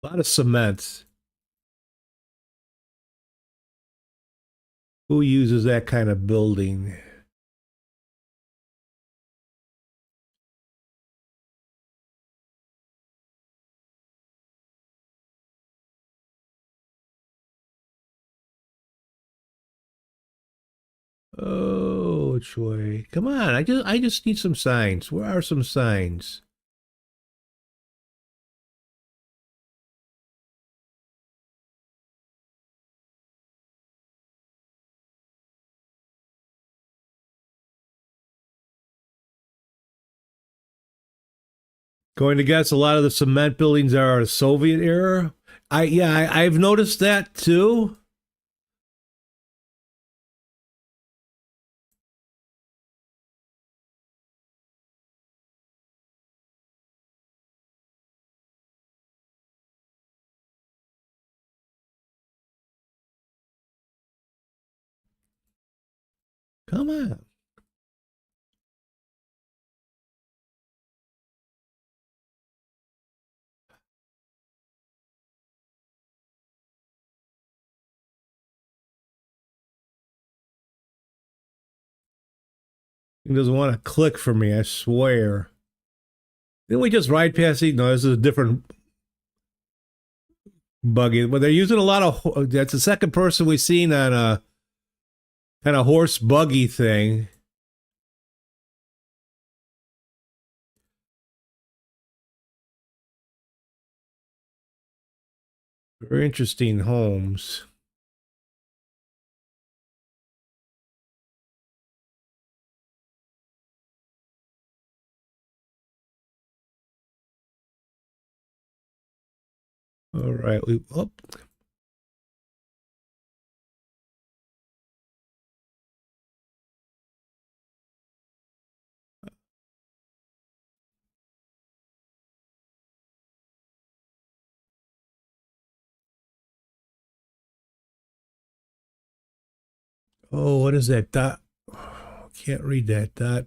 a lot of cement. Who uses that kind of building? Oh, which way? Come on, I just need some signs. Where are some signs? Going to guess a lot of the cement buildings are Soviet era. I've noticed that too. Come on. It doesn't want to click for me, I swear. Didn't we just ride past these? No, this is a different buggy. But they're using a lot of. That's the second person we've seen on a kind of horse buggy thing. Very interesting homes. All right, we oh, what is that dot? Oh, can't read that dot.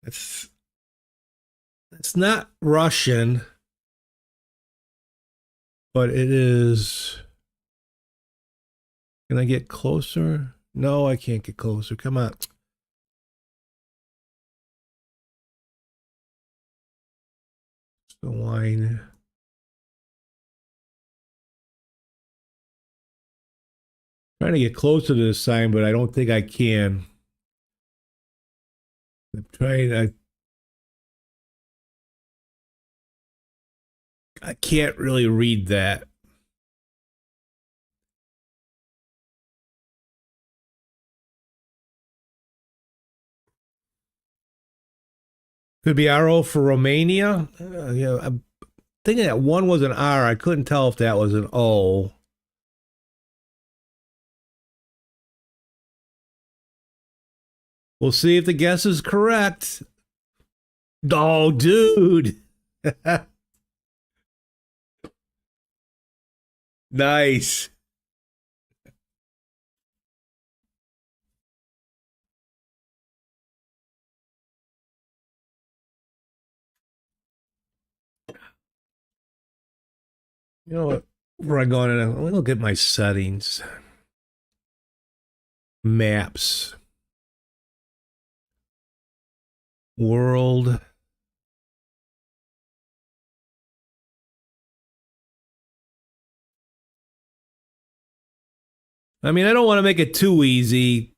It's not Russian, but it is. Can I get closer? No, I can't get closer. Come on. It's the wine. Trying to get closer to the sign, but I don't think I can. I'm trying. I can't really read that. Could be RO for Romania. Yeah, I'm thinking that one was an R. I couldn't tell if that was an O. We'll see if the guess is correct. Oh, dude. Nice. You know what? Before I go on, let me look at my settings. Maps. World. I mean, I don't want to make it too easy.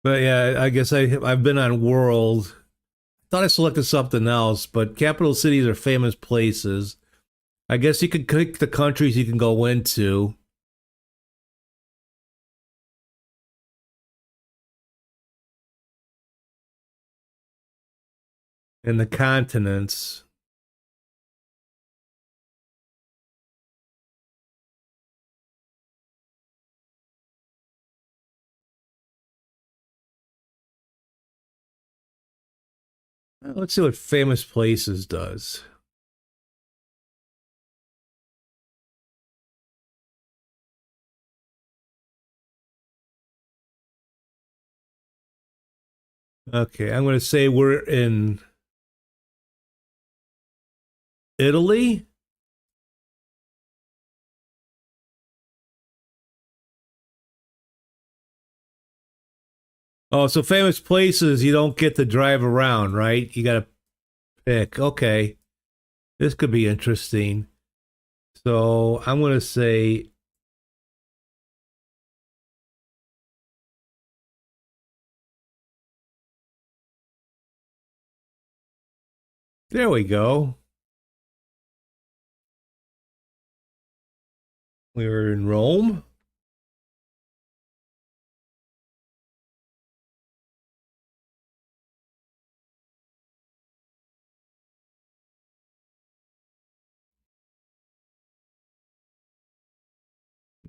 But yeah, I guess I've been on World. Thought I selected something else, but capital cities are famous places. I guess you could click the countries you can go into. And the continents. Let's see what famous places does. Okay, I'm going to say we're in Italy. Oh, so famous places you don't get to drive around, right? You got to pick. Okay, this could be interesting. So I'm going to say there we go. We were in Rome.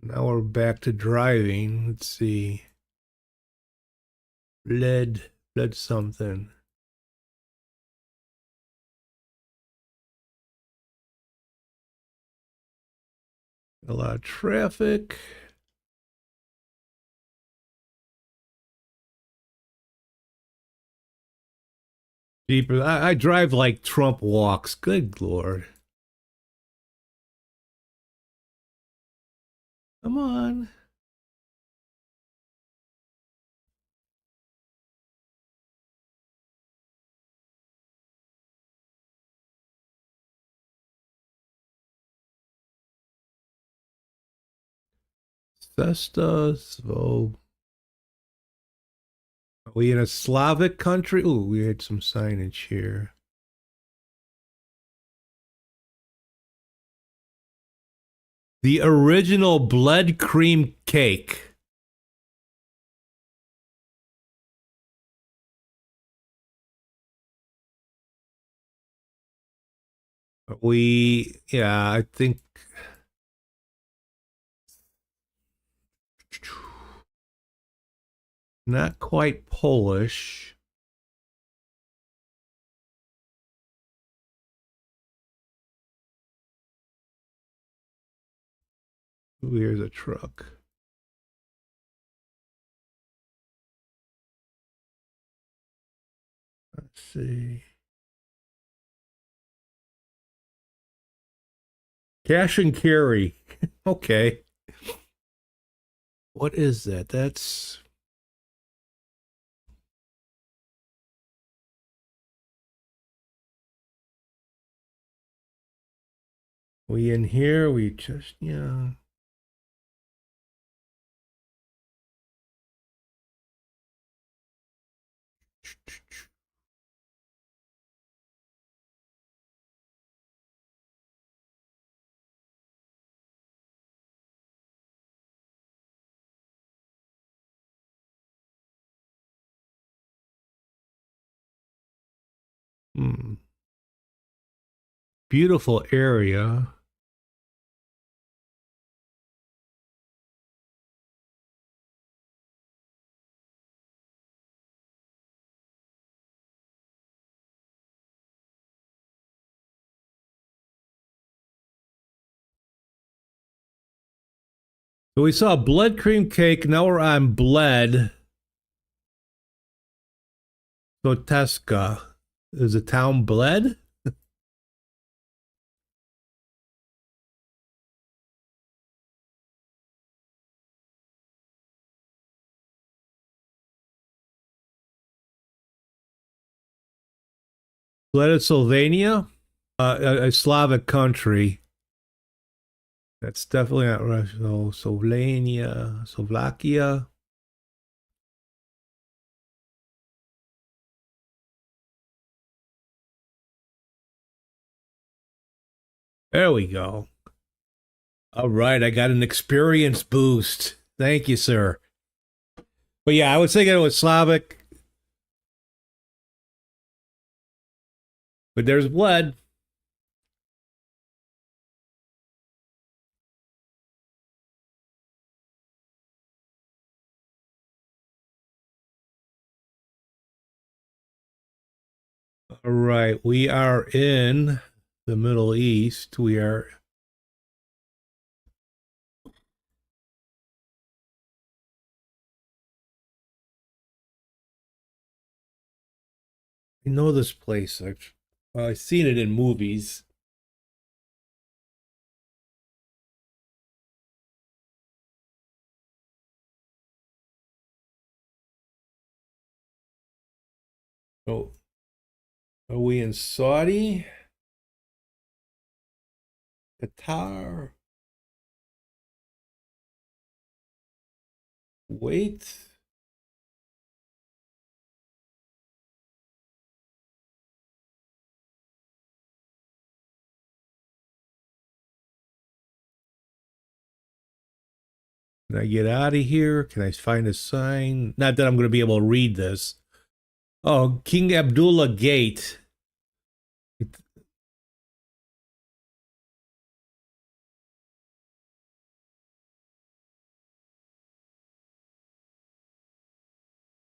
Now we're back to driving. Let's see. Lead something. A lot of traffic. Jeepers. I drive like Trump walks. Good Lord. Come on. Cesta, so are we in a Slavic country? Ooh, we had some signage here. The original blood cream cake. Yeah, I think not quite Polish. Ooh, here's a truck. Let's see. Cash and carry. Okay. What is that? That's we in here. We just, yeah. Hmm. Beautiful area. So we saw blood cream cake. Now we're on Bled. Goteska. Is the town Bled? Bled of Slovenia? A Slavic country. That's definitely not Russia. So Slovenia, Slovakia. There we go. All right, I got an experience boost. Thank you, sir. But yeah, I was thinking it was Slavic. But there's blood. All right, we are in the Middle East. We are. I know this place. I've seen it in movies. Oh, are we in Saudi? Qatar? Wait. Can I get out of here? Can I find a sign? Not that I'm going to be able to read this. Oh, King Abdullah Gate.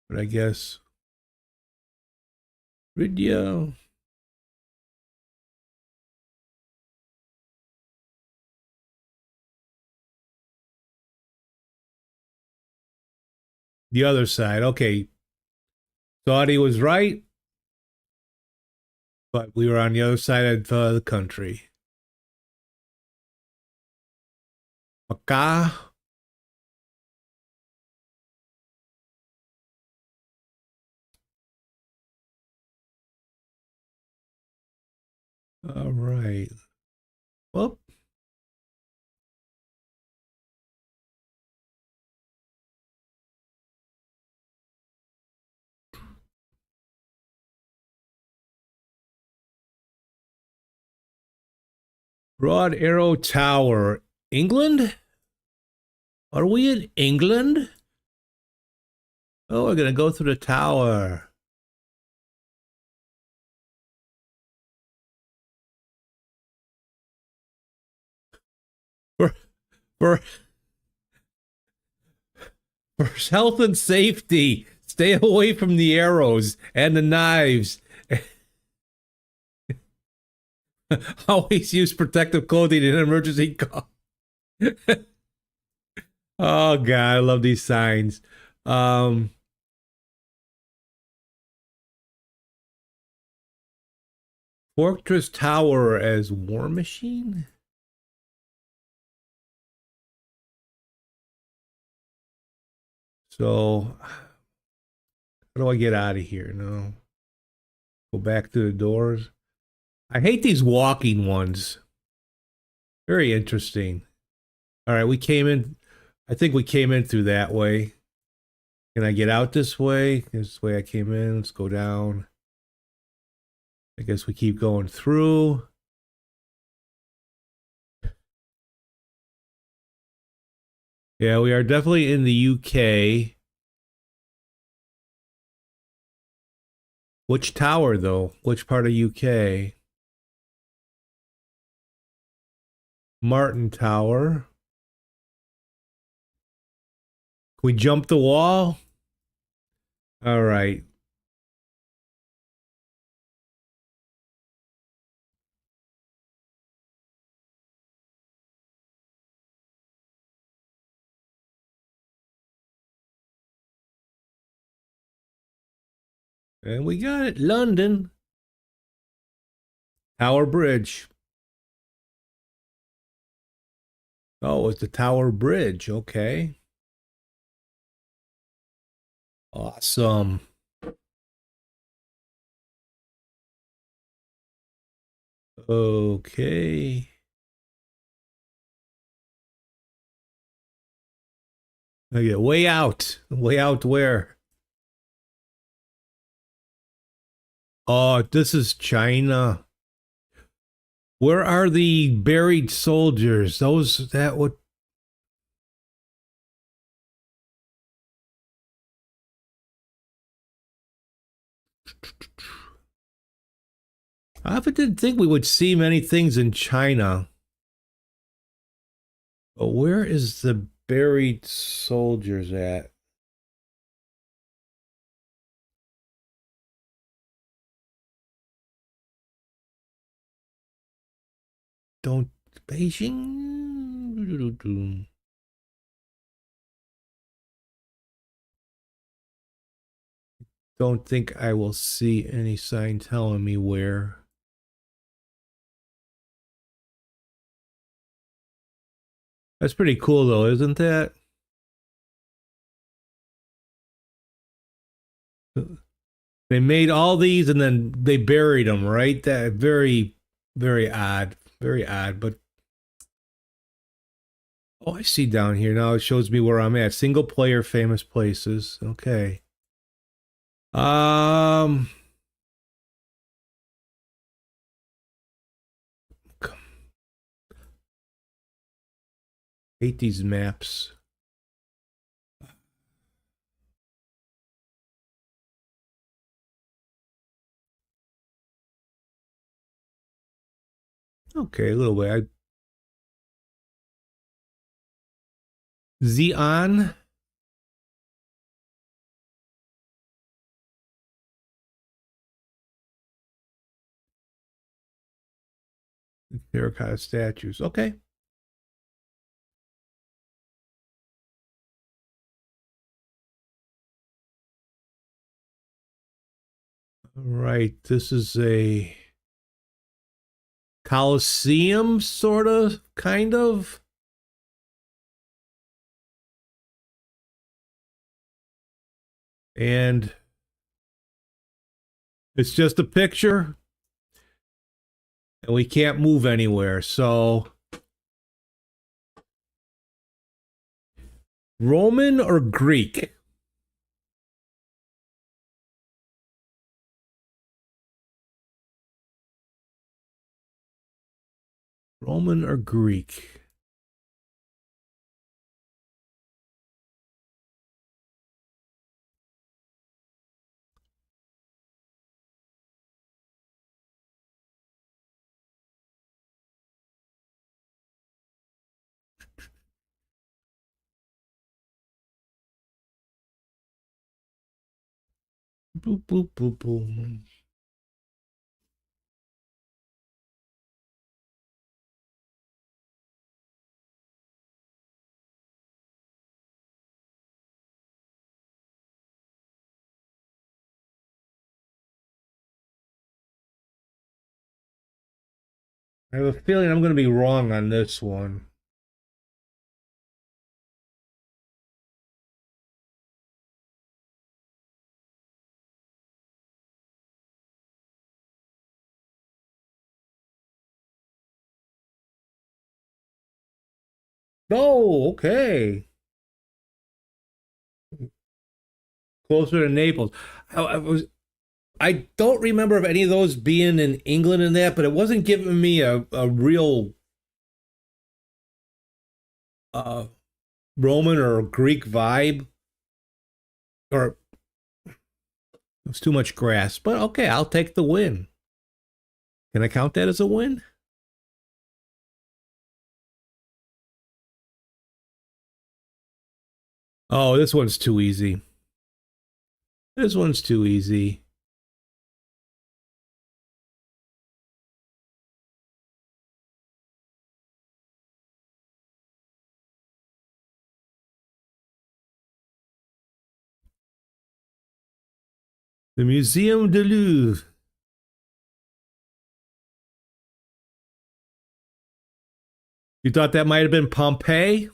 But I guess video. The other side. Okay. Saudi was right. but we were on the other side of the country. Macau. All right. Well, Broad Arrow Tower, England? Are we in England? Oh, we're gonna go through the tower. For for for health and safety, stay away from the arrows and the knives. Always use protective clothing in an emergency call. Oh God, I love these signs. Fortress Tower as War Machine? So, how do I get out of here? No. Go back to the doors. I hate these walking ones. Very interesting. All right, we came in. I think we came in through that way. Can I get out this way? This way I came in. Let's go down. I guess we keep going through. Yeah, we are definitely in the UK. Which tower, though? Which part of UK? Martin Tower. Can we jump the wall? All right. And we got it. London. Tower Bridge. Oh, it's the Tower Bridge. Okay. Awesome. Okay. Okay, way out. Way out where? Oh, this is China. Where are the buried soldiers? Those that would. I often didn't think we would see many things in China. But where is the buried soldiers at? Don't Beijing? Don't think I will see any sign telling me where. That's pretty cool though, isn't that? They made all these and then they buried them, right? That very, very odd. Very odd, but oh, I see down here now. It shows me where I'm at. Single player famous places. Okay. Um Hate these maps. Okay, a little way. Xi'an. Terracotta statues. Okay. All right. This is a Colosseum, sort of, kind of. And it's just a picture. And we can't move anywhere. So, Roman or Greek? Roman or Greek? Boop, boop, boop, boop. I have a feeling I'm going to be wrong on this one. Oh, okay. Closer to Naples. I don't remember of any of those being in England in that, but it wasn't giving me a real uh, Roman or Greek vibe. Or it was too much grass. But okay, I'll take the win. Can I count that as a win? Oh, this one's too easy. This one's too easy. The Museum du Louvre. You thought that might have been Pompeii?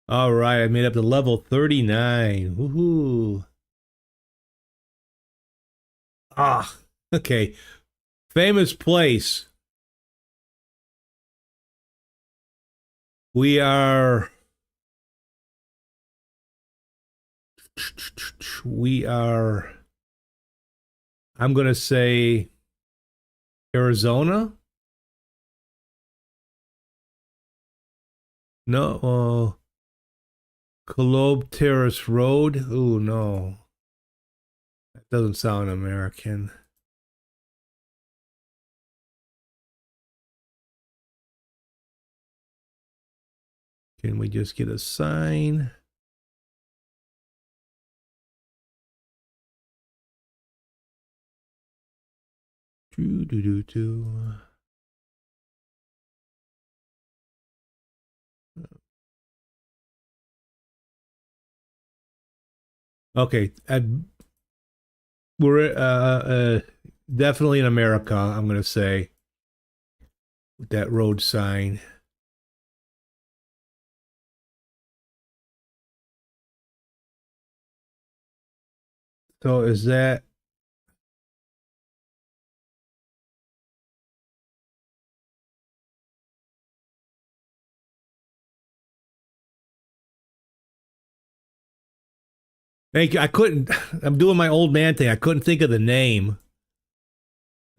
All right, I made up to level 39. Woohoo. Ah, okay. Famous place. We are. We are. I'm going to say Arizona. No. Colob Terrace Road. Oh, no. That doesn't sound American. Can we just get a sign? Do do do do. Okay, we're definitely in America. I'm gonna say with that road sign. So is that? Thank you. I couldn't. I'm doing my old man thing. I couldn't think of the name.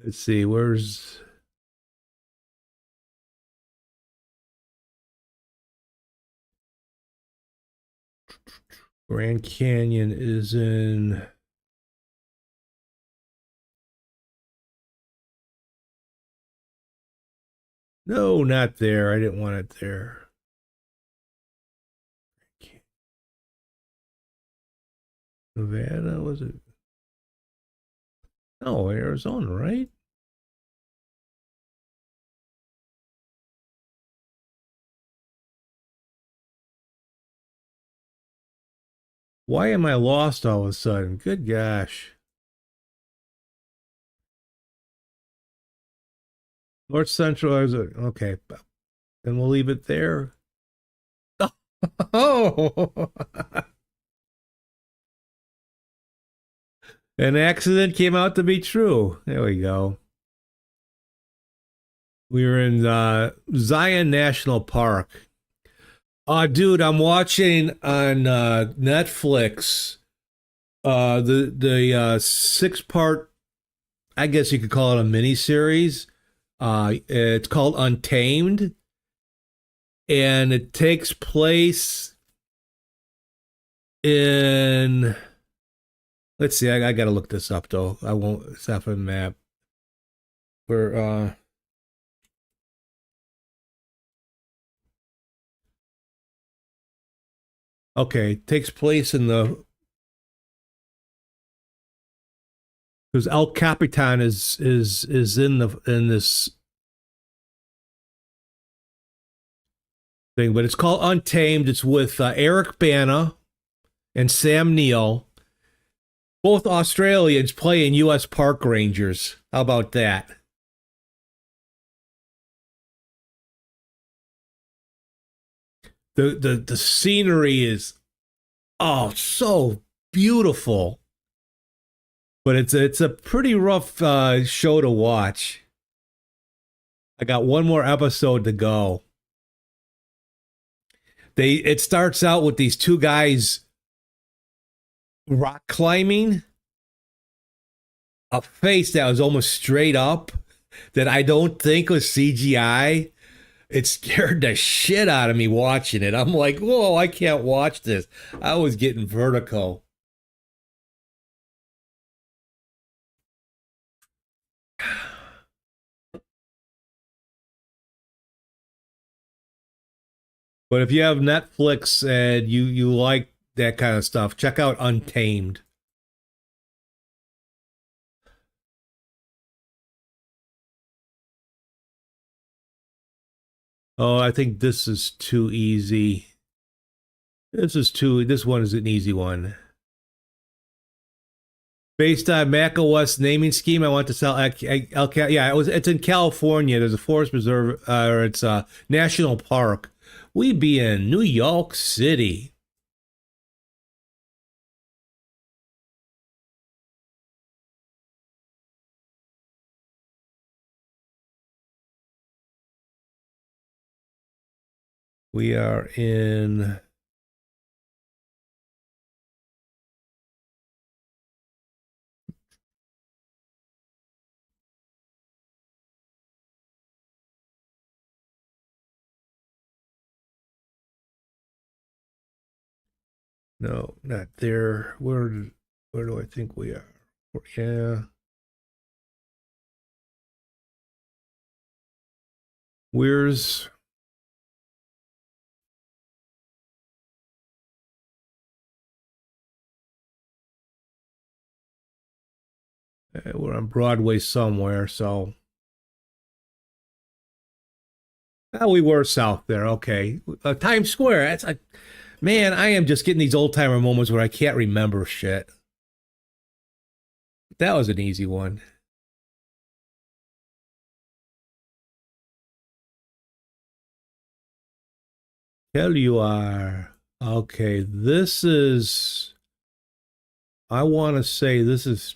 Let's see. Where's Grand Canyon? Is in. No, not there. I didn't want it there. Nevada, was it? No, Arizona, right? Why am I lost all of a sudden? Good gosh. North Central. Okay, then we'll leave it there. Oh, an accident came out to be true. There we go. We were in Zion National Park. Dude, I'm watching on Netflix the 6-part, I guess you could call it a mini series. It's called Untamed, and it takes place in. Let's see, I got to look this up though. I won't. It's off a map. Where okay, takes place in the because El Capitan is in this thing, but it's called Untamed. It's with Eric Bana and Sam Neill, both Australians playing U.S. park rangers. How about that? The scenery is so beautiful, but it's a pretty rough show to watch. I got one more episode to go. It starts out with these two guys rock climbing, a face that was almost straight up that I don't think was CGI. It scared the shit out of me watching it. I'm like, whoa, I can't watch this. I was getting vertigo. But if you have Netflix and you like that kind of stuff, check out Untamed. Oh, I think this is too easy. This one is an easy one. Based on macOS naming scheme, I want to sell yeah, it's in California. There's a forest preserve, or it's a national park. We be in New York City. We are in. No, not there. Where do I think we are? Yeah. Where's we're on Broadway somewhere, so we were south there. Okay, Times Square. That's a man. I am just getting these old timer moments where I can't remember shit. That was an easy one. Hell, you are. Okay, this is. I want to say this is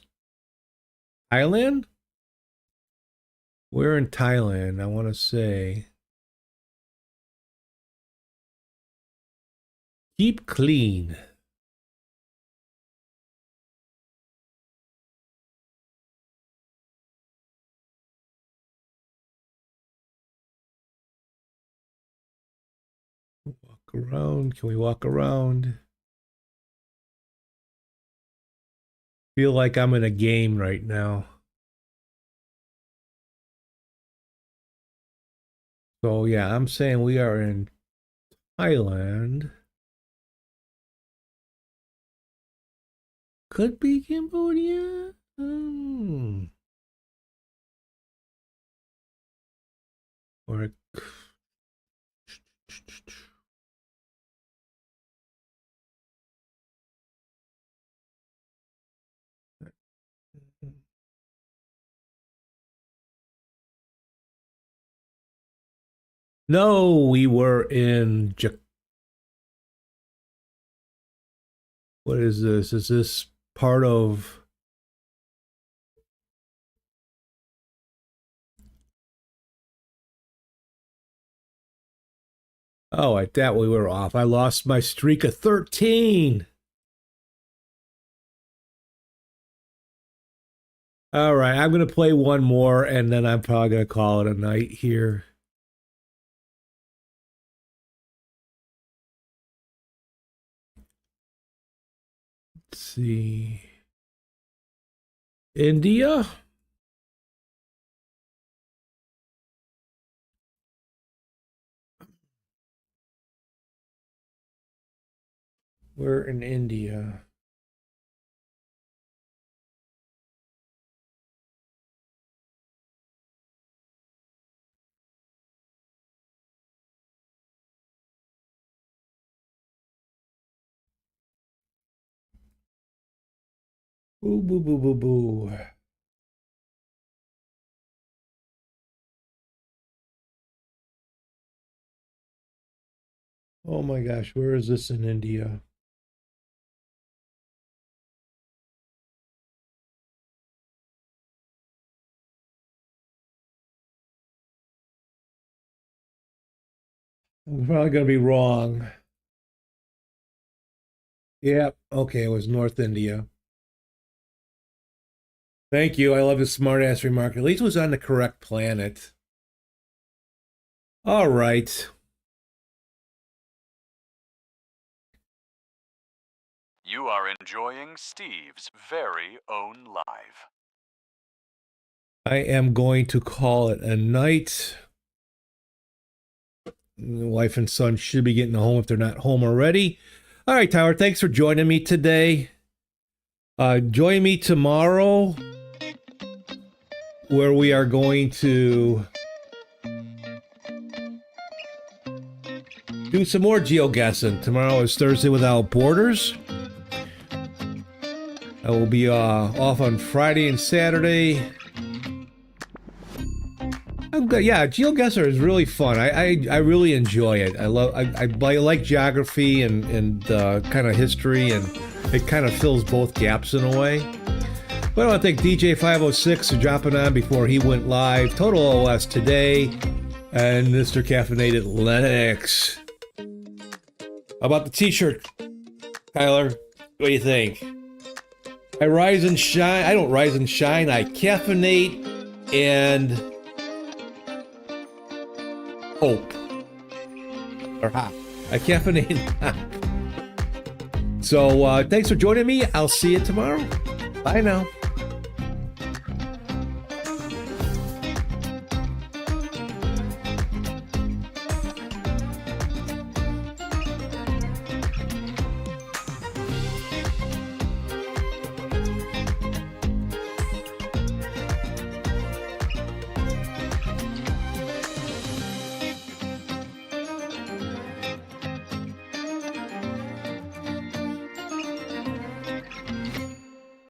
Thailand. We're in Thailand. I want to say. Keep clean. Walk around. Can we walk around? Feel like I'm in a game right now. So yeah, I'm saying we are in Thailand. Could be Cambodia. Or No, we were in. What is this? Is this part of? Oh, at that we were off. I lost my streak of 13. All right, I'm going to play one more, and then I'm probably going to call it a night here. Let's see. India? We're in India. Boo, boo, boo, boo, boo. Oh my gosh, where is this in India? I'm probably going to be wrong. Yeah, okay, it was North India. Thank you. I love the smart-ass remark. At least it was on the correct planet. All right. You are enjoying Steve's very own live. I am going to call it a night. The wife and son should be getting home if they're not home already. All right, Tyler, thanks for joining me today. Join me tomorrow, where we are going to do some more geoguessing. Tomorrow is Thursday Without Borders. I will be off on Friday and Saturday. Yeah, GeoGuessr is really fun. I really enjoy it. I like geography and kind of history, and it kind of fills both gaps in a way. But I want to thank DJ 506 for dropping on before he went live. Total OS today, and Mr. Caffeinated Lennox. How about the T-shirt, Tyler? What do you think? I rise and shine. I don't rise and shine. I caffeinate and hope. Or hop. I caffeinate and hop. So thanks for joining me. I'll see you tomorrow. Bye now.